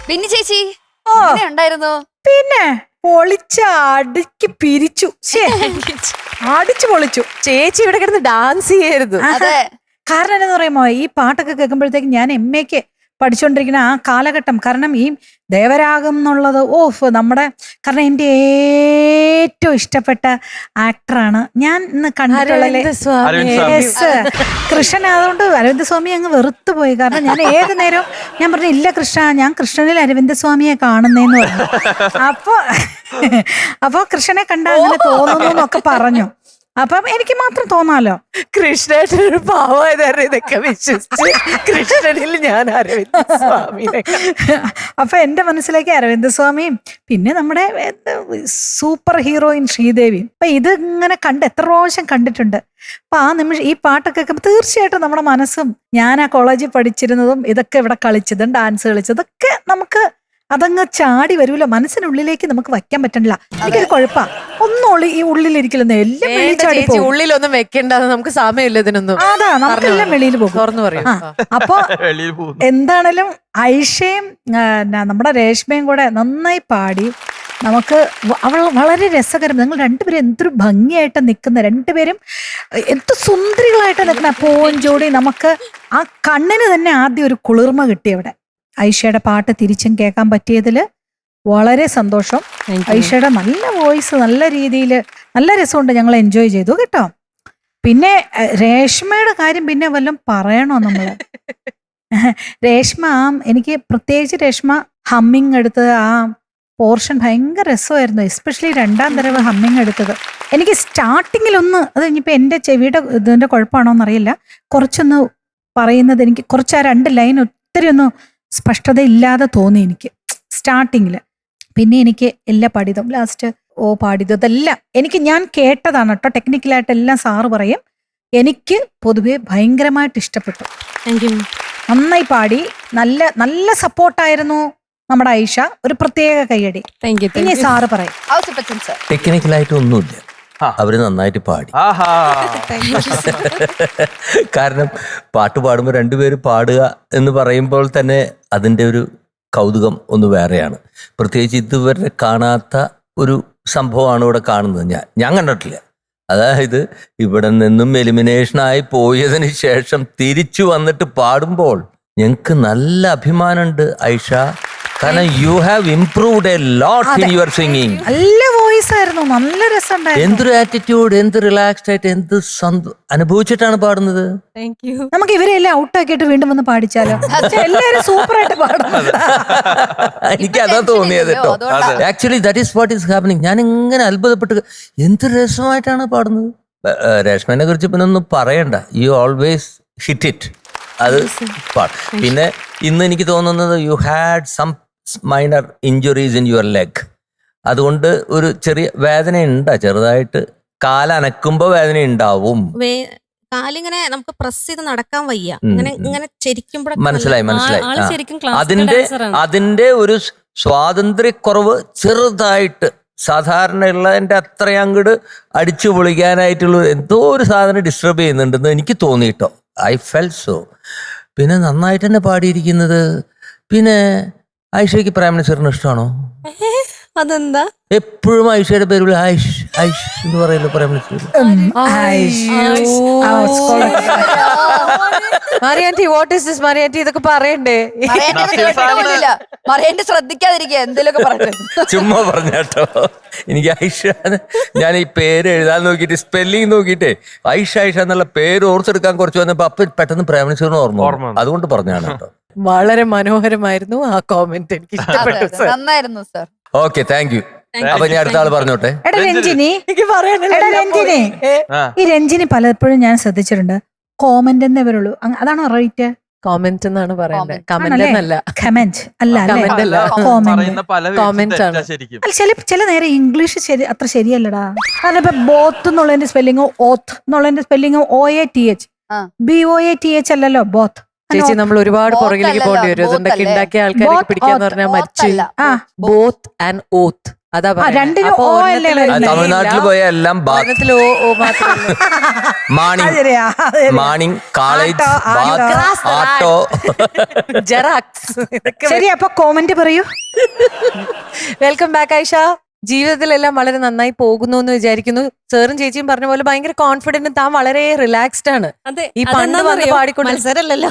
പിന്നെ ചേച്ചി ഓ. ഉണ്ടായിരുന്നു? പിന്നെ പൊളിച്ച് അടുക്കി പിരിച്ചു. ശ്ശേ, അടിച്ചു പൊളിച്ചു. ചേച്ചി ഇവിടെ കിടന്ന് ഡാൻസ് ചെയ്യായിരുന്നു. അതെ. കാരണം എന്താന്ന് പറയുമ്പോ ഈ പാട്ടൊക്കെ കേൾക്കുമ്പോഴത്തേക്ക് ഞാൻ MA-ക്ക് പഠിച്ചുകൊണ്ടിരിക്കുന്ന ആ കാലഘട്ടം, കാരണം ഈ ദേവരാഗം എന്നുള്ളത് നമ്മുടെ, കാരണം എൻ്റെ ഏറ്റവും ഇഷ്ടപ്പെട്ട ആക്ടറാണ് ഞാൻ ഇന്ന് കണ്ടിട്ടുള്ള അരവിന്ദ് സ്വാമി. അരവിന്ദ് സ്വാമി. യെസ്, കൃഷ്ണൻ. അതുകൊണ്ട് അരവിന്ദ് സ്വാമി അങ്ങ് വെറുത്തു പോയി. കാരണം ഞാൻ ഏത് നേരം ഞാൻ പറഞ്ഞു, ഇല്ല കൃഷ്ണ, ഞാൻ കൃഷ്ണനിൽ അരവിന്ദ് സ്വാമിയെ കാണുന്നേന്ന് പറഞ്ഞു. അപ്പൊ കൃഷ്ണനെ കണ്ട അങ്ങനെ തോന്നുന്നു എന്നൊക്കെ പറഞ്ഞു. അപ്പം എനിക്ക് മാത്രം തോന്നാലോ കൃഷ്ണേട്ടനൊരു പാവായതായിരുന്നു ഇതൊക്കെ വിശ്വസിച്ച് കൃഷ്ണനിൽ ഞാൻ അരവിന്ദ് സ്വാമിനെ. അപ്പൊ എന്റെ മനസ്സിലേക്ക് അരവിന്ദ് സ്വാമിയും പിന്നെ നമ്മുടെ സൂപ്പർ ഹീറോയിൻ ശ്രീദേവിയും. അപ്പൊ ഇത് ഇങ്ങനെ എത്ര പ്രാവശ്യം കണ്ടിട്ടുണ്ട്. അപ്പൊ ആ നിമിഷം ഈ പാട്ടൊക്കെ കേൾക്കുമ്പോൾ തീർച്ചയായിട്ടും നമ്മുടെ മനസ്സും, ഞാൻ ആ കോളേജിൽ പഠിച്ചിരുന്നതും ഇതൊക്കെ ഇവിടെ കളിച്ചതും ഡാൻസ് കളിച്ചതൊക്കെ നമുക്ക് അതങ്ങ് ചാടി വരൂല, മനസ്സിനുള്ളിലേക്ക് നമുക്ക് വയ്ക്കാൻ പറ്റണില്ല. എനിക്കൊരു കുഴപ്പാ, ഒന്നും ഈ ഉള്ളിലിരിക്കില്ലെന്ന്, എല്ലാം വെളിയിൽ ചാടി പോകും. ഉള്ളിലൊന്നും വെക്കണ്ട, നമുക്ക് സമയമില്ല ഇതിനൊന്നും. അതാ, നമുക്കെല്ലാം വെളിയിൽ പോകും. തുറന്നു പറയും. അപ്പൊ വെളിയിൽ പോകുന്നു. എന്താണേലും ഐഷയും നമ്മുടെ രേഷ്മയും കൂടെ നന്നായി പാടി. നമുക്ക് അവൾ വളരെ രസകരം. നിങ്ങൾ രണ്ടുപേരും എന്തൊരു ഭംഗിയായിട്ട് നിൽക്കുന്ന, രണ്ടുപേരും എന്ത് സുന്ദരികളായിട്ട് നിൽക്കുന്ന പൂവും ജോഡി. നമുക്ക് ആ കണ്ണിന് തന്നെ ആദ്യം ഒരു കുളിർമ കിട്ടി അവിടെ. ഐഷയുടെ പാട്ട് തിരിച്ചും കേൾക്കാൻ പറ്റിയതിൽ വളരെ സന്തോഷം. ഐഷയുടെ നല്ല വോയിസ്, നല്ല രീതിയിൽ നല്ല രസമുണ്ട്, ഞങ്ങൾ എൻജോയ് ചെയ്തു കേട്ടോ. പിന്നെ രേഷ്മയുടെ കാര്യം പിന്നെ വല്ലതും പറയണോ നമ്മള്? രേഷ്മ, എനിക്ക് പ്രത്യേകിച്ച് രേഷ്മ ഹമ്മിങ് എടുത്ത് ആ പോർഷൻ ഭയങ്കര രസമായിരുന്നു. എസ്പെഷ്യലി രണ്ടാം തരവ് ഹമ്മിങ് എടുത്തത്. എനിക്ക് സ്റ്റാർട്ടിങ്ങിലൊന്ന്, അത് ഇനിയിപ്പോൾ എൻ്റെ ചെവിയുടെ ഇതിൻ്റെ കുഴപ്പമാണോ എന്നറിയില്ല, കുറച്ചൊന്ന് പറയുന്നത് എനിക്ക് കുറച്ച് ആ 2 ലൈൻ ഒത്തിരി ഒന്ന് സ്പഷ്ടത ഇല്ലാതെ തോന്നി എനിക്ക് സ്റ്റാർട്ടിങ്ങിൽ. പിന്നെ എനിക്ക് എല്ലാ പാടിയതും ലാസ്റ്റ് പാടിയതെല്ലാം ഞാൻ കേട്ടതാണ് കേട്ടോ. ടെക്നിക്കലായിട്ട് എല്ലാം സാറ് പറയും. എനിക്ക് പൊതുവെ ഭയങ്കരമായിട്ട് ഇഷ്ടപ്പെട്ടു. നന്നായി പാടി. നല്ല നല്ല സപ്പോർട്ടായിരുന്നു നമ്മുടെ ഐഷ. ഒരു പ്രത്യേക കയ്യടി. ഇനി സാറ് പറയും. ടെക്നിക്കലായിട്ട് ഒന്നുമില്ല, അവര് നന്നായിട്ട് പാടി. ആഹാ. കാരണം പാട്ട് പാടുമ്പോൾ രണ്ടുപേര് പാടുക എന്ന് പറയുമ്പോൾ തന്നെ അതിൻ്റെ ഒരു കൗതുകം ഒന്ന് വേറെയാണ്. പ്രത്യേകിച്ച് ഇതുവരെ കാണാത്ത ഒരു സംഭവമാണ് ഇവിടെ കാണുന്നത്. ഞാൻ കണ്ടിട്ടില്ല. അതായത് ഇവിടെ നിന്നും എലിമിനേഷനായി പോയതിന് ശേഷം തിരിച്ചു വന്നിട്ട് പാടുമ്പോൾ ഞങ്ങൾക്ക് നല്ല അഭിമാനമുണ്ട് ഐഷ. കാരണം you have improved a lot in your singing. നല്ല വോയിസ് നൈസ് ആയിരുന്നു, നല്ല രസമുണ്ടായിരുന്നു. എന്തൊരു ആറ്റിറ്റ്യൂഡ്, എന്ത് റിലാക്സ്ഡ് ആയിട്ട്, എന്ത് അനുഭവിച്ചിട്ടാണ് പാടുന്നത്. Thank you. നമുക്ക് ഇവരെല്ലാം ഔട്ടാക്കിയിട്ട് വീണ്ടും വന്ന് പാടിച്ചാലോ? എല്ലാരും സൂപ്പർ ആയിട്ട് പാടും. എനിക്ക് അതാ തോന്നിയത് കേട്ടോ. Actually that is what is happening. ഞാൻ ഇങ്ങനെ അത്ഭുതപ്പെട്ട് എന്ത് രസമായിട്ടാണ് പാടുന്നത്. രേഷ്മനെ കുറിച്ച് പിന്നെ ഒന്നും പറയണ്ട, യു ഓൾവേസ് ഹിറ്റ് ഇറ്റ്. അത് പാട്ട്. പിന്നെ ഇന്ന് എനിക്ക് തോന്നുന്നത് you had some minor injuries in your leg. അതുകൊണ്ട് ഒരു ചെറിയ വേദന ഉണ്ടാ, ചെറുതായിട്ട് കാലനക്കുമ്പോ വേദന ഉണ്ടാവും. കാലിങ്ങനെ നമുക്ക് പ്രസ് ചെയ്ത് നടക്കാൻ വയ്യ, ഇങ്ങനെ ഇങ്ങനെ ചരിക്കുമ്പോഴൊക്കെ മനസ്സിലായി ആള് ശരിക്കും classical അതിന്റെ dancer ആണ്. അതിന്റെ ഒരു സ്വാതന്ത്ര്യക്കുറവ് ചെറുതായിട്ട്, സാധാരണയുള്ളതിന്റെ അത്രയും അങ്ങോട്ട് അടിച്ചു പൊളിക്കാനായിട്ടുള്ള എന്തോ ഒരു സാധനം ഡിസ്റ്റർബ് ചെയ്യുന്നുണ്ടെന്ന് എനിക്ക് തോന്നിയിട്ടോ. I fell so. പിന്നെ നന്നായിട്ട് തന്നെ പാടിയിരിക്കുന്നത്. പിന്നെ ഐഷയ്ക്ക് പ്രൈം മിനിസ്റ്ററിന് ഇഷ്ടമാണോ? അതെന്താ? എപ്പോഴും ഐഷയുടെ പേര് ഐഷ് ഐഷ് എന്ന് പറയല്ലോ പ്രൈം മിനിസ്റ്റർ. മറിയാൻറ്റി, വാട്ട് ഈസ് ദിസ് മറിയാൻറ്റി? ഇതൊക്കെ പറയണ്ടേ? മറിയാന്റെ ശ്രദ്ധിക്കാതിരിക്കുക, എന്തെങ്കിലുമൊക്കെ പറഞ്ഞു. ചുമ്മാ പറഞ്ഞാട്ടോ. എനിക്ക് ഐഷ, ഞാൻ ഈ പേര് എഴുതാൻ നോക്കിയിട്ട് സ്പെല്ലിങ് നോക്കിയിട്ടേ ഐഷ ഐഷ എന്നുള്ള പേര് ഓർത്തെടുക്കാൻ കുറച്ച് വന്നപ്പോ അപ്പൊ പെട്ടെന്ന് പ്രൈം മിനിസ്റ്ററിന് ഓർമ്മ, അതുകൊണ്ട് പറഞ്ഞാണ് കേട്ടോ. വളരെ മനോഹരമായിരുന്നു ആ കോമെന്റ്, എനിക്ക് ഇഷ്ടപ്പെട്ടു സർ. നന്നായിരുന്നു സർ. Okay, thank you. അപ്പൊ ഞാൻ അടുത്ത ആള് പറഞ്ഞോട്ടെ. എടാ രഞ്ജിനി, എനിക്ക് പറയാനില്ല. എടാ രഞ്ജിനി, ഈ രഞ്ജിനി പലപ്പോഴും ഞാൻ ശ്രദ്ധിച്ചിട്ടുണ്ട് കോമന്റ് എന്നേ വരുള്ളൂ. അതാണോ റൈറ്റ്? കോമെന്റ് എന്നാണ് പറയണ്ടത്, കമന്റ് ആണല്ലേ? എന്നല്ല. കമന്റ് അല്ല Comment അല്ല. കോമന്റ്. പറയുന്ന പല Comment ആണ്. ശരിക്കും. അല്ല, ചില നേരം ഇംഗ്ലീഷ് അത്ര ശരിയല്ലടാ. കാരണം ഇപ്പൊ ബോത്ത് എന്നുള്ളതിന്റെ സ്പെല്ലിങ്ങും ഓത്ത് എന്നുള്ളതിന്റെ സ്പെല്ലിങ്ങും OATH, BOATH അല്ലല്ലോ ബോത്ത്. ചേച്ചി, നമ്മൾ ഒരുപാട് പുറകിലേക്ക് പോകേണ്ടി വരും. ഇതുണ്ടൊക്കെ ഉണ്ടാക്കിയ ആൾക്കാരെ പിടിക്കാന്ന് പറഞ്ഞാൽ മരിച്ചു. ബോത്ത് ആൻഡ് ഓത്ത്, അതാ രണ്ടിനും ഓ അല്ലേ വരുന്നത്? തമിഴ്നാട്ടിൽ പോയ എല്ലാം മാർണിംഗ്, കോളേജ്, ആട്ടോ. ശരി, അപ്പൊ കോമന്റ് പറയൂ. Welcome back Aisha. ജീവിതത്തിലെല്ലാം വളരെ നന്നായി പോകുന്നു എന്ന് വിചാരിക്കുന്നു. സാറും ചേച്ചിയും പറഞ്ഞ പോലെ ഭയങ്കര കോൺഫിഡന്റ്, താൻ വളരെ റിലാക്സ്ഡ് ആണ്. ഈ പണ്ട് വന്ന് പാടിക്കൊണ്ട് മത്സരമല്ലല്ലോ.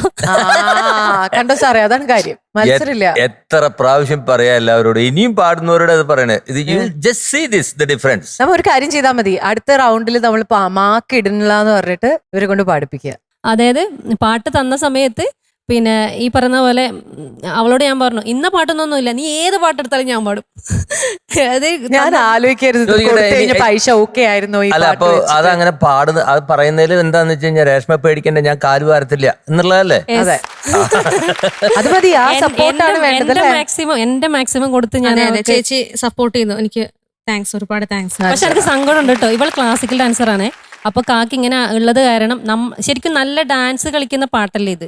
കണ്ടോ സാറേ, അതാണ് കാര്യം, മത്സരമില്ല. എത്ര പ്രാവശ്യം പറയാ എല്ലാവരോടും, ഇനിയും പാടുന്നവരോട് അത് പറയണേ. ഇത് just see this the difference. നമ്മ ഒരു കാര്യം ചെയ്താൽ മതി, അടുത്ത റൗണ്ടിൽ നമ്മൾ മാർക്ക് ഇടുന്നില്ല എന്ന് പറഞ്ഞിട്ട് ഇവരെ കൊണ്ട് പാടിപ്പിക്കുക. അതായത് പാട്ട് തന്ന സമയത്ത് പിന്നെ ഈ പറയുന്ന പോലെ അവളോട് ഞാൻ പറഞ്ഞു, ഇന്ന പാട്ടൊന്നൊന്നുമില്ല, നീ ഏത് പാട്ടെടുത്താലും ഞാൻ പാടും. അത് ഞാൻ ആലോചിക്കരുത് പൈസ ഓക്കെ ആയിരുന്നോ ഈ അല്ല. അപ്പൊ അതങ്ങനെ പാടുന്ന അത് പറയുന്നതിൽ എന്താന്ന് വെച്ച് കഴിഞ്ഞാൽ രേഷ്മ പേടിക്കണ്ട, ഞാൻ കാല് വാരത്തില്ല എന്നുള്ളതല്ലേ? അതെ, അത് മതി. ആ സപ്പോർട്ടാണ് വേണ്ടത്. എന്റെ മാക്സിമം കൊടുത്ത് ഞാൻ ചേച്ചി സപ്പോർട്ട് ചെയ്യുന്നു. എനിക്ക് താങ്ക്സ്, ഒരുപാട് താങ്ക്സ്. പക്ഷെ എനിക്ക് സങ്കടം ഉണ്ട് കേട്ടോ, ഇവൾ ക്ലാസിക്കൽ ഡാൻസർ ആണ്. അപ്പൊ കാക്ക് ഇങ്ങനെ ഉള്ളത് കാരണം ശരിക്കും നല്ല ഡാൻസ് കളിക്കുന്ന പാട്ടല്ലേ ഇത്.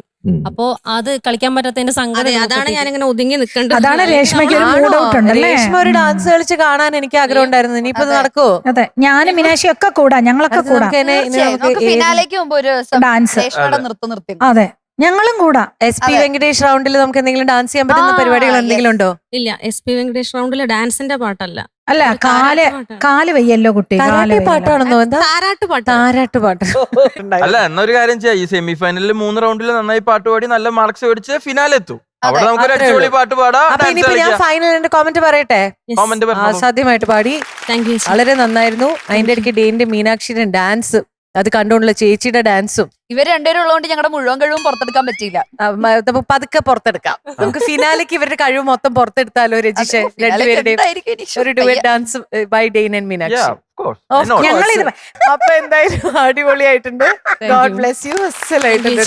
അപ്പോ അത് കളിക്കാൻ പറ്റാത്തതിന്റെ സങ്കടം. അതാണ് ഞാനിങ്ങനെ ഒതുങ്ങി നിൽക്കേണ്ടത്. അതാണ് രേഷ്മയ്ക്ക് ഒരു മൂഡ് ഔട്ട് ഉണ്ടല്ലേ? രേഷ്മ ഒരു ഡാൻസ് കളിച്ച് കാണാൻ എനിക്ക് ആഗ്രഹം ഉണ്ടായിരുന്നു. ഇനിയിപ്പോ നടക്കുവോ? അതെ, ഞാനും മീനാക്ഷി ഒക്കെ കൂടാ, ഞങ്ങളൊക്കെ കൂടാ. ഫിനാലേക്ക് മുമ്പ് ഒരു ഡാൻസ് നിർത്തി. അതെ, ഞങ്ങളും കൂടാ. SP വെങ്കടേഷ് റൗണ്ടിൽ നമുക്ക് എന്തെങ്കിലും ഡാൻസ് ചെയ്യാൻ പറ്റുന്ന പരിപാടികൾ എന്തെങ്കിലും ഉണ്ടോ? ഇല്ല, SP വെങ്കടേഷ് റൗണ്ടില് ഡാൻസിന്റെ പാട്ടല്ല. അല്ല, കാല് വയ്യല്ലോ കുട്ടി. പാട്ടാണെന്നോ? എന്താ താരാട്ട് പാട്ട്? അല്ല, എന്നൊരു കാര്യം ചെയ്യാം, ഈ സെമി ഫൈനലിൽ 3 റൗണ്ടിൽ നന്നായി പാട്ട് പാടി നല്ല മാർക്സ് മേടിച്ച് ഫിനാലെ എത്തും. അവിടെ നമുക്ക് ഒരു അടിപൊളി പാട്ട് പാടാം. ഞാൻ ഫൈനലിന്റെ കോമന്റ് പറയട്ടെ. അസാധ്യമായിട്ട് പാടി, വളരെ നന്നായിരുന്നു. അതിന്റെ ഇടയ്ക്ക് ഡേന്റെ മീനാക്ഷിയുടെ ഡാൻസ്, അത് കണ്ടുകൊണ്ടുള്ള ചേച്ചിയുടെ ഡാൻസും. ഇവർ രണ്ടുപേരും ഉള്ളതുകൊണ്ട് ഞങ്ങളുടെ മുഴുവൻ കഴിവും പുറത്തെടുക്കാൻ പറ്റിയില്ല. പതുക്കെ പുറത്തെടുക്കാം. നമുക്ക് ഫിനാലേക്ക് ഇവരുടെ കഴിവ് മൊത്തം പുറത്തെടുത്താലോ രജിഷ? രണ്ടുപേരുടെയും ഒരു duet dance by Dain and Meenakshi. അപ്പൊ എന്തായാലും അടിപൊളിയായിട്ടുണ്ട്. God bless you. അസലായിട്ടുണ്ട്.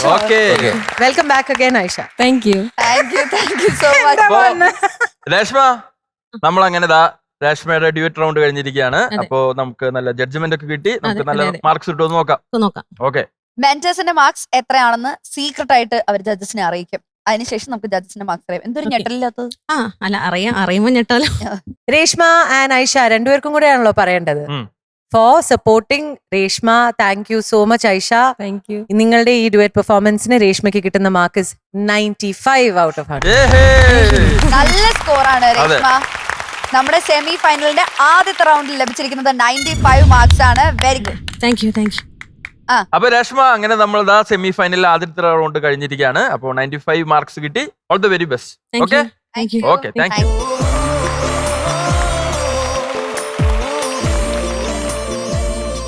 Welcome back again Aisha. Thank you so much. Reshma, നമ്മൾ അങ്ങനെ രേഷ്മയുടെ ഡ്യൂറ്റ് റൗണ്ട് കഴിഞ്ഞിരിക്കുകയാണ്. അപ്പോ നമുക്ക് നല്ല ജഡ്ജ്മെന്റ് ഒക്കെ കിട്ടി, നമുക്ക് നല്ല മാർക്സ് കിട്ടുമെന്ന് നോക്കാം. ഓക്കെ, മെന്റേഴ്സിന്റെ മാർക്സ് എത്രയാണെന്ന് സീക്രട്ട് ആയിട്ട് അവർ ജഡ്ജസിനെ അറിയിക്കും. അതിനുശേഷം നമുക്ക് ജഡ്ജസിന്റെ മാർക്സ് അറിയാം. എന്തൊരു ഞെട്ടലില്ലാത്തത്. അല്ല, അറിയുമ്പോ ഞെട്ടാലോ. രേഷ്മ ആൻഡ് ഐഷ രണ്ടുപേർക്കും കൂടെയാണല്ലോ പറയേണ്ടത്. Four supporting Reshma, thank you so much Aisha. Thank U. നിങ്ങളുടെ ഈ ഡുവറ്റ് പെർഫോമൻസിന് രേഷ്മയ്ക്ക് കിട്ടുന്ന മാർക്ക് 95 ഔട്ട് ഓഫ് 100. നല്ല സ്കോറാണ് രേഷ്മ. നമ്മുടെ സെമി ഫൈനലിന്റെ ആദ്യത്തെ റൗണ്ടിൽ ലഭിച്ചിരിക്കുന്നത് 95 മാർക്സ് ആണ്. Very good. Thank you. അപ്പൊ രേഷ്മ, അങ്ങനെ നമ്മൾ സെമി ഫൈനലിൽ ആദ്യത്തെ റൗണ്ട് കഴിഞ്ഞിരിക്കുകയാണ്. അപ്പോൾ 95 മാർക്സ് കിട്ടി. All the very best. Okay, thank you.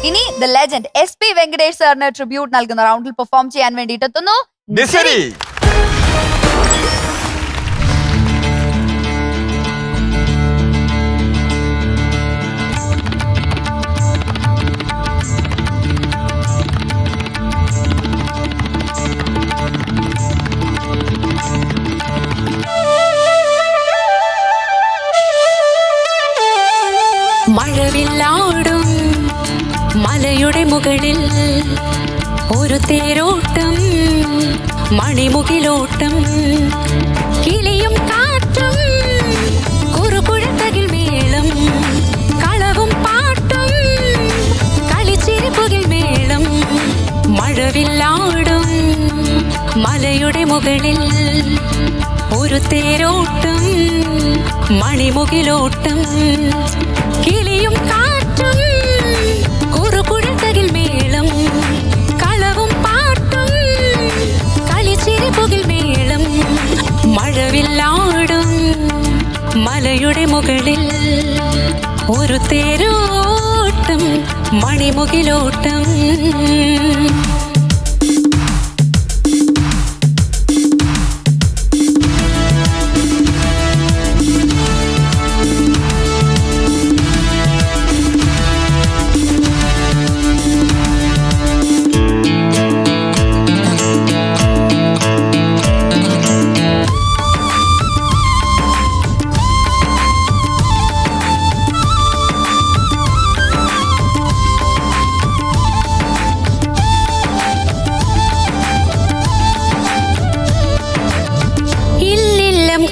ഇനി ദ ലെജൻഡ് SP വെങ്കടേഷ് സാറിന് ട്രിബ്യൂട്ട് നൽകുന്ന റൗണ്ടിൽ പെർഫോം ചെയ്യാൻ വേണ്ടിയിട്ട് എത്തുന്നു നിസരി. മഴവില്ലാടും മലയുടെ മുകളിൽ ഒരു തേരോട്ടം മണിമുകിലോട്ടം കിളിയും കാറ്റും കുറുകുഴത്തകിൽ മേളം കളവും പാട്ടും കളിച്ചിരിപ്പുകിൽ മേളം മഴവില്ലാടും മലയുടെ മുകളിൽ ഒരു തേരോട്ടം മണിമുകിലോട്ടം കിളിയും കാറ്റും കുറുകുഴത്തകിൽ മേളം കളവും പാട്ടും കളിച്ചിരിപ്പുകിൽ മേളം മഴവില്ലാടും മലയുടെ മുകളിൽ ഒരു തേരോട്ടം മണിമുകിലോട്ടം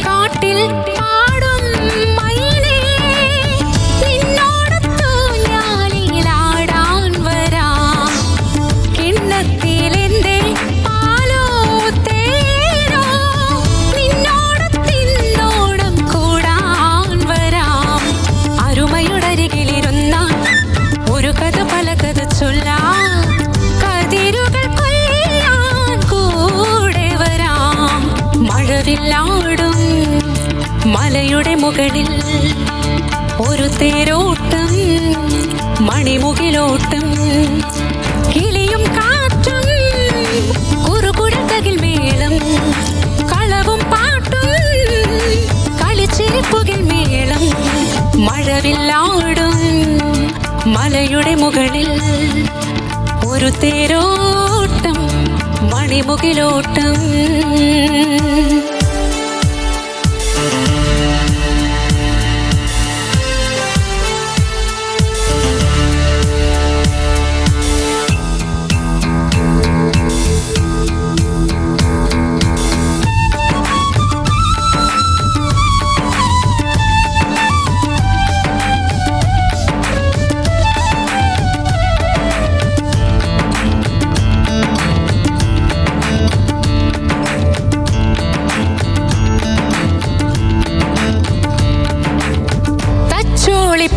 കാട്ടിൽ പാടും മയിലേ നിന്നോടൊത്തു ഞാനിലാടാൻ വരാം കിണ്ണത്തിലെന്റെ പാലോ തേനോ നിന്നോടത്തിന്നോടും കൂടാൻ വരാം അരുമയുടരികിലിരുന്ന ഒരു കഥ പല കഥ ചൊല്ലാം കതിരുകൾ കൊല്ലാൻ കൂടെ വരാം മഴവില്ലാടും മലയുടെ മുകളിൽ ഒരു തേരോട്ടം മണിമുകിലോട്ടം കിളിയും കാറ്റും കുറുകുഴത്തകിൽ മേളം കളവും പാട്ടും കളിച്ചിരിപ്പുകിൽ മേളം മഴവില്ലാടും മലയുടെ മുകളിൽ ഒരു തേരോട്ടം മണിമുകിലോട്ടം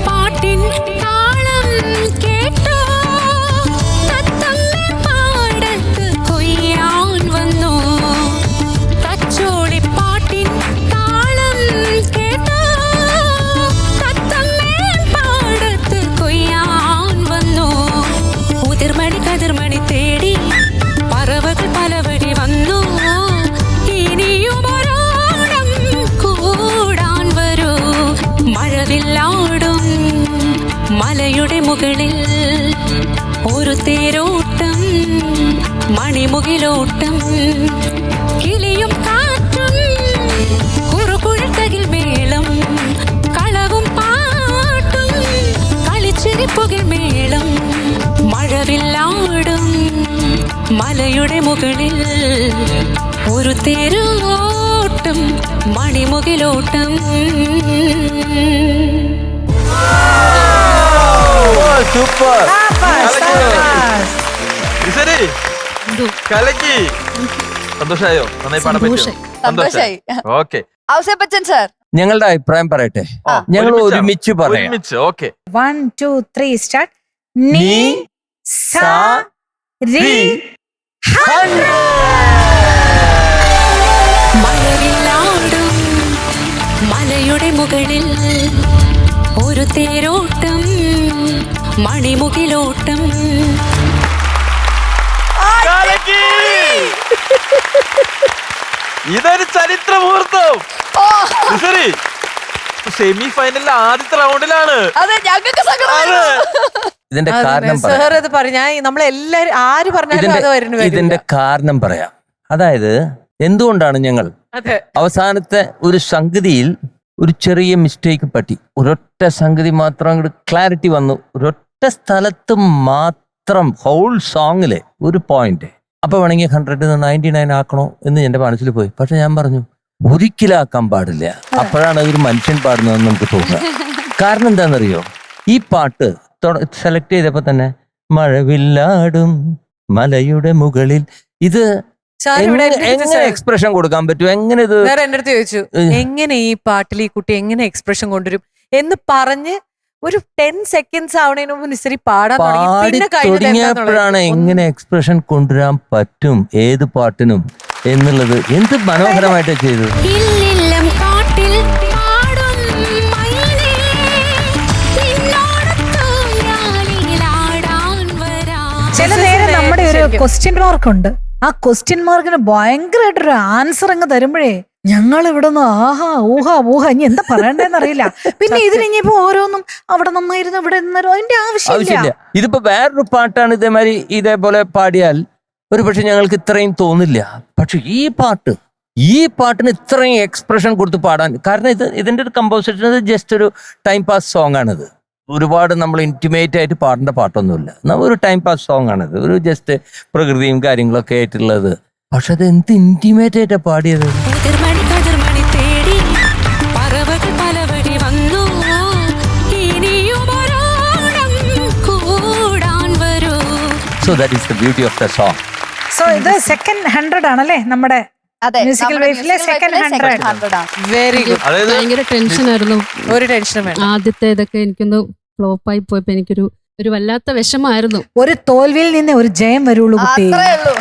പാട്ടിൻ താളം കേട്ടോ തത്തമ്മ പാടത്ത് കൊയ്യാൻ വന്നു തച്ചോളി പാട്ടിൻ താളം കേട്ടോ തത്തമ്മ പാടത്ത് കൊയ്യാൻ വന്നു ഉതിർമണി കതിർമണി തേടി പറവകൾ പലവഴി വന്നു ഇനിയും ഒരോണം കൂടാൻ വരൂ മഴവില്ലാടും മലയുടെ മുകളിൽ ഒരു തേരോട്ടം മണിമുകിലോട്ടം കിളിയും കാറ്റും കുറുകുഴത്തകിൽ മേളം കളവും പാട്ടും കളിച്ചിരിപ്പുകിൽ മേളം മഴവില്ലാടും മലയുടെ മുകളിൽ ഒരു തേരോട്ടം മണിമുകിലോട്ടം സൂപ്പർ നിസരി കലക്കി സന്തോഷായോ നന്നായി പാടാൻ പറ്റിയോ സന്തോഷായി ഓക്കെ ഔസേപ്പ് ബച്ചൻ സർ ഞങ്ങളുടെ അഭിപ്രായം പറയട്ടെ ഞങ്ങൾ ഒരുമിച്ച് പറയാം ഒരുമിച്ച് ഓക്കെ 1 2 3 സ്റ്റാർട്ട് നീ സാ രി മഴവില്ലാടും മലയുടെ മുകളിൽ ഒരു തേരോട്ടം മണിമുകിലോട്ടം കലക്കി. ഇതൊരു ചരിത്ര മുഹൂർത്തം. ശരി, സെമി ഫൈനലിലെ ആദ്യത്തെ റൗണ്ടിലാണ്. അതെ, ഞങ്ങൾക്ക് സങ്കടം. ഇതിന്റെ കാരണം സാർ പറയാം. അത് പറഞ്ഞ നമ്മളെല്ലാരും ആര് പറഞ്ഞാലും അത് വരുന്നു ഇതിന്റെ കാരണം പറയാം. അതായത് എന്തുകൊണ്ടാണ് ഞങ്ങൾ അതെ അവസാനത്തെ ഒരു സംഗതിയിൽ ഒരു ചെറിയ മിസ്റ്റേക്ക് പറ്റി, ഒരൊറ്റ സംഗതി മാത്രം അങ്ങോട്ട് ക്ലാരിറ്റി വന്നു, ഒരൊറ്റ സ്ഥലത്ത് മാത്രം ഹോൾ സോങ്ങിലെ ഒരു പോയിന്റ്. അപ്പൊ വേണമെങ്കിൽ 100-99 ആക്കണോ എന്ന് എന്റെ മനസ്സിൽ പോയി. പക്ഷെ ഞാൻ പറഞ്ഞു ഒരിക്കലാക്കാൻ പാടില്ല. അപ്പോഴാണ് ഒരു മനുഷ്യൻ പാടുന്നതെന്ന് നമുക്ക് തോന്നുക. കാരണം എന്താണെന്നറിയോ, ഈ പാട്ട് സെലക്ട് ചെയ്തപ്പോ തന്നെ മഴവില്ലാടും മലയുടെ മുകളിൽ, ഇത് സാർ ഇവിടെ എങ്ങനെ എക്സ്പ്രഷൻ കൊടുക്കാൻ പറ്റും, എങ്ങനെ ഇത് വേറെ എന്റെ അടുത്ത് ചോദിച്ചു എങ്ങനെ ഈ പാട്ടിൽ ഈ കുട്ടി എങ്ങനെ എക്സ്പ്രഷൻ കൊണ്ടുവരും എന്ന് പറഞ്ഞ് ഒരു 10 seconds ആവണേന് മുമ്പ് നിസരി പാടാൻ തുടങ്ങി. പാടി പിന്നെ കഴിഞ്ഞത് തുടങ്ങിയപ്പോഴാണ് എങ്ങനെ എക്സ്പ്രഷൻ കൊണ്ടുവരാൻ പറ്റും ഏത് പാട്ടിനും എന്നുള്ളത് എന്ത് മനോഹരമായിട്ട് ചെയ്തത്. ഇല്ലില്ലം കാട്ടിൽ പാടും മയിലേ, നിന്നോടൊത്തു ഞാനിലാടാൻ വരാം. ചില നേരം നമ്മുടെ ഒരു ക്വസ്റ്റ്യൻ മാർക്ക് ഉണ്ട്. ആ ക്വസ്റ്റ്യൻ മാർക്കിന് ഭയങ്കരമായിട്ടൊരു ആൻസർ അങ്ങ് തരുമ്പോഴേ ഞങ്ങൾ ഇവിടെ നിന്ന് ആഹാ ഊഹ ഇനി എന്താ പറയണ്ടെന്ന് അറിയില്ല. പിന്നെ ഇതിന് ഇനിയിപ്പോ ഓരോന്നും അവിടെ നന്നായിരുന്നു ഇവിടെ നിന്നാലും അതിന്റെ ആവശ്യമില്ല. ആവശ്യമില്ല. ഇതിപ്പോ വേറൊരു പാട്ടാണ് ഇതേമാതിരി ഇതേപോലെ പാടിയാൽ ഒരു പക്ഷെ ഞങ്ങൾക്ക് ഇത്രയും തോന്നില്ല. പക്ഷെ ഈ പാട്ടിന് ഇത്രയും എക്സ്പ്രഷൻ കൊടുത്ത് പാടാൻ കാരണം ഇതിന്റെ ഒരു കമ്പോസിഷൻ ജസ്റ്റ് ഒരു ടൈം പാസ് സോങ് ആണിത്. ഒരുപാട് നമ്മൾ ഇന്റിമേറ്റ് ആയിട്ട് പാടേണ്ട പാട്ടൊന്നുമില്ല. ഒരു ടൈം പാസ് സോങ് ആണിത്, ഒരു ജസ്റ്റ് പ്രകൃതിയും കാര്യങ്ങളൊക്കെ ആയിട്ടുള്ളത്. പക്ഷെ അത് എന്ത് ഇന്റിമേറ്റ് ആയിട്ടാ പാടിയത്. കതിർമണി തേടി പറവകൾ പലവഴി വന്നു, ഇനിയും ഒരോണം കൂടാൻ വരൂ. So that is the beauty of the song. So ഇത് സെക്കൻഡ് 100 ആണല്ലേ നമ്മുടെ അതെ, Musical നമ്മുടെ Wife ലെ Musical second Wife ലെ 100. 100 ആണ്. Very good. അതായത് ഭയങ്കര ടെൻഷനായിരുന്നു. ഒരു ടെൻഷനും വേണ്ട. ആദ്യത്തെ ഇതൊക്കെ എനിക്കൊന്ന് ഫ്ലോപ്പായി പോയപ്പോ എനിക്കൊരു വല്ലാത്ത വിഷമായിരുന്നു. ഒരു തോൽവിയിൽ നിന്ന് ഒരു ജയം വരുള്ളൂ കുട്ടി. അത്രേ ഉള്ളൂ.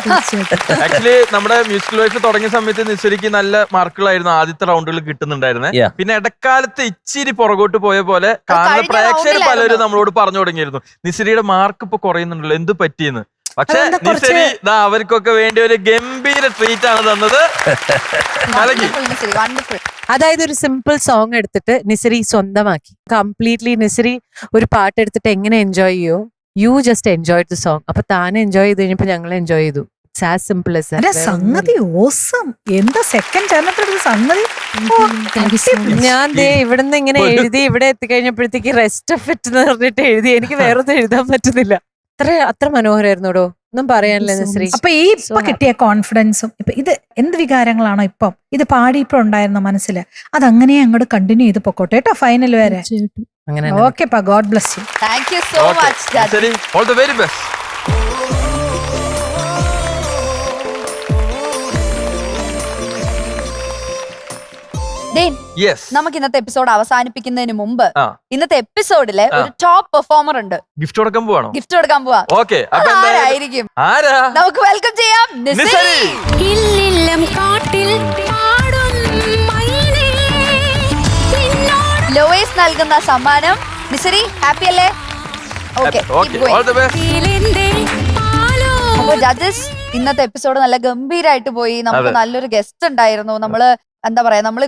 ആക്ച്വലി നമ്മുടെ മ്യൂസിക്കൽ വൈഫ് തുടങ്ങിയ സമയത്ത് നിസരിക്ക് നല്ല മാർക്കുകളായിരുന്നു ആദ്യത്തെ റൗണ്ടുകൾ കിട്ടുന്നുണ്ടായിരുന്നെ. Yeah. പിന്നെ ഇടക്കാലത്ത് ഇച്ചിരി പുറകോട്ട് പോയ പോലെ കാണുന്ന കഴിഞ്ഞ പ്രേക്ഷകർ റൗണ്ടിലായിരുന്നു. പലരും നമ്മളോട് പറഞ്ഞു തുടങ്ങിയിരുന്നു നിസരിയുടെ മാർക്ക് ഇപ്പൊ കുറയുന്നുണ്ടല്ലോ, എന്ത് പറ്റിയെന്ന്. പക്ഷെ അതെന്താ കുറച്ച് നിസരി അവർക്കൊക്കെ വേണ്ടി ഒരു ഗംഭീര ട്രീറ്റ് ആണ് തന്നത്. കലക്കി. Wonderful, Nisari, wonderful. അതായത് ഒരു സിമ്പിൾ സോങ് എടുത്തിട്ട് നിസരി സ്വന്തമാക്കി. കംപ്ലീറ്റ്ലി നിസരി ഒരു പാട്ട് എടുത്തിട്ട് എങ്ങനെ എൻജോയ് ചെയ്യോ, you just enjoy the song. അപ്പൊ താൻ എൻജോയ് ചെയ്ത് കഴിഞ്ഞപ്പോ ഞങ്ങൾ എൻജോയ് ചെയ്തു. ഇറ്റ്സ് ആസ് സിമ്പിൾ ആസ് അല്ല, സംഗതി ഓസം. എന്താ സെക്കൻഡ് ചരണത്തിലൊരു സംഗതി. ഞാൻ ദേ ഇവിടുന്ന് ഇങ്ങനെ എഴുതി ഇവിടെ എത്തിക്കഴിഞ്ഞപ്പോഴത്തേക്ക് റെസ്റ്റ് ഓഫ് ഇറ്റ് എന്ന് പറഞ്ഞിട്ട് എഴുതി. എനിക്ക് വേറൊന്നും എഴുതാൻ പറ്റുന്നില്ല. അത്ര മനോഹരായിരുന്നോടോ, ഒന്നും പറയാനില്ല നിസരി. അപ്പൊ ഈ ഇപ്പൊ കിട്ടിയ കോൺഫിഡൻസും ഇപ്പൊ ഇത് എന്ത് വികാരങ്ങളാണോ ഇപ്പം ഇത് പാടി ഇപ്പൊ ഉണ്ടായിരുന്ന മനസ്സിൽ അതങ്ങനെ അങ്ങോട്ട് കണ്ടിന്യൂ ചെയ്ത് പൊക്കോട്ടെ കേട്ടോ ഫൈനൽ വരെ. അങ്ങനെ okay, God bless you. Thank you so Okay. much, Judge. നിസരി, all the very best. Dean, Yes. നമുക്ക് ഇന്നത്തെ എപ്പിസോഡ് അവസാനിപ്പിക്കുന്നതിന് മുമ്പ് ആ. ഇന്നത്തെ എപ്പിസോഡിലെ ആ. ഒരു ടോപ്പ് പെർഫോമർ ഉണ്ട്. ഗിഫ്റ്റ് കൊടുക്കാൻ പോവാണോ? ഗിഫ്റ്റ് കൊടുക്കാൻ പോവാ. ഓക്കെ, അപ്പൊ എന്തായാലും ആരായിരിക്കും? ആരാ? നമുക്ക് വെൽക്കം ചെയ്യാം നിസരി. നിസരി. ഇല്ലില്ലം കാട്ടിൽ പാടും മയിലേ, നിന്നോടൊത്തു ലോവേസ് നൽകുന്ന സമ്മാനം. നിസരി, ഹാപ്പി അല്ലേ? Okay, Okay, all the best. എന്റെ പാലോ. അപ്പൊ ജഡ്ജസ്, ഇന്നത്തെ എപ്പിസോഡ് നല്ല ഗംഭീരായിട്ട് പോയി. നമുക്ക് അതെ. നല്ലൊരു ഗസ്റ്റ് ഉണ്ടായിരുന്നു. നമ്മള് എന്താ പറയാ, നമ്മള്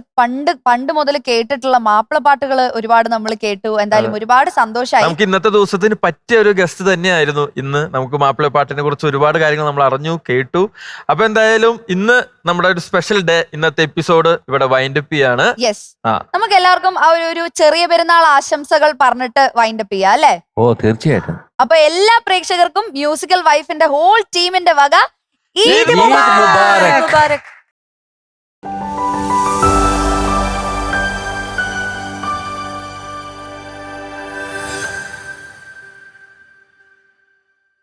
പണ്ട് മുതൽ കേട്ടിട്ടുള്ള മാപ്പിളപ്പാട്ടുകൾ ഒരുപാട് നമ്മൾ കേട്ടു. എന്തായാലും ഒരുപാട് സന്തോഷമായി. നമുക്ക് ഇന്നത്തെ ദിവസത്തിന് പറ്റിയ ഒരു ഗസ്റ്റ് തന്നെയായിരുന്നു ഇന്ന്. നമുക്ക് മാപ്പിളപ്പാട്ടിനെ കുറിച്ച് ഒരുപാട് കാര്യങ്ങൾ നമ്മൾ അറിഞ്ഞു കേട്ടു. അപ്പൊ എന്തായാലും ഇന്ന് നമ്മുടെ ഒരു സ്പെഷ്യൽ ഡേ, ഇന്നത്തെ എപ്പിസോഡ് ഇവിടെ വൈൻഡ് അപ്പ് ചെയ്യാണ്. യെസ്, ആ. നമുക്ക് എല്ലാവർക്കും ആ ഒരു ചെറിയ പെരുന്നാൾ ആശംസകൾ പറഞ്ഞിട്ട് വൈൻഡ് അപ്പ് ചെയ്യാം അല്ലേ? ഓ തീർച്ചയായിട്ടും. അപ്പൊ എല്ലാ പ്രേക്ഷകർക്കും മ്യൂസിക്കൽ വൈഫിന്റെ ഹോൾ ടീമിന്റെ വക ഈദ് ഈദ് മുബാറക്. മുബാരക്.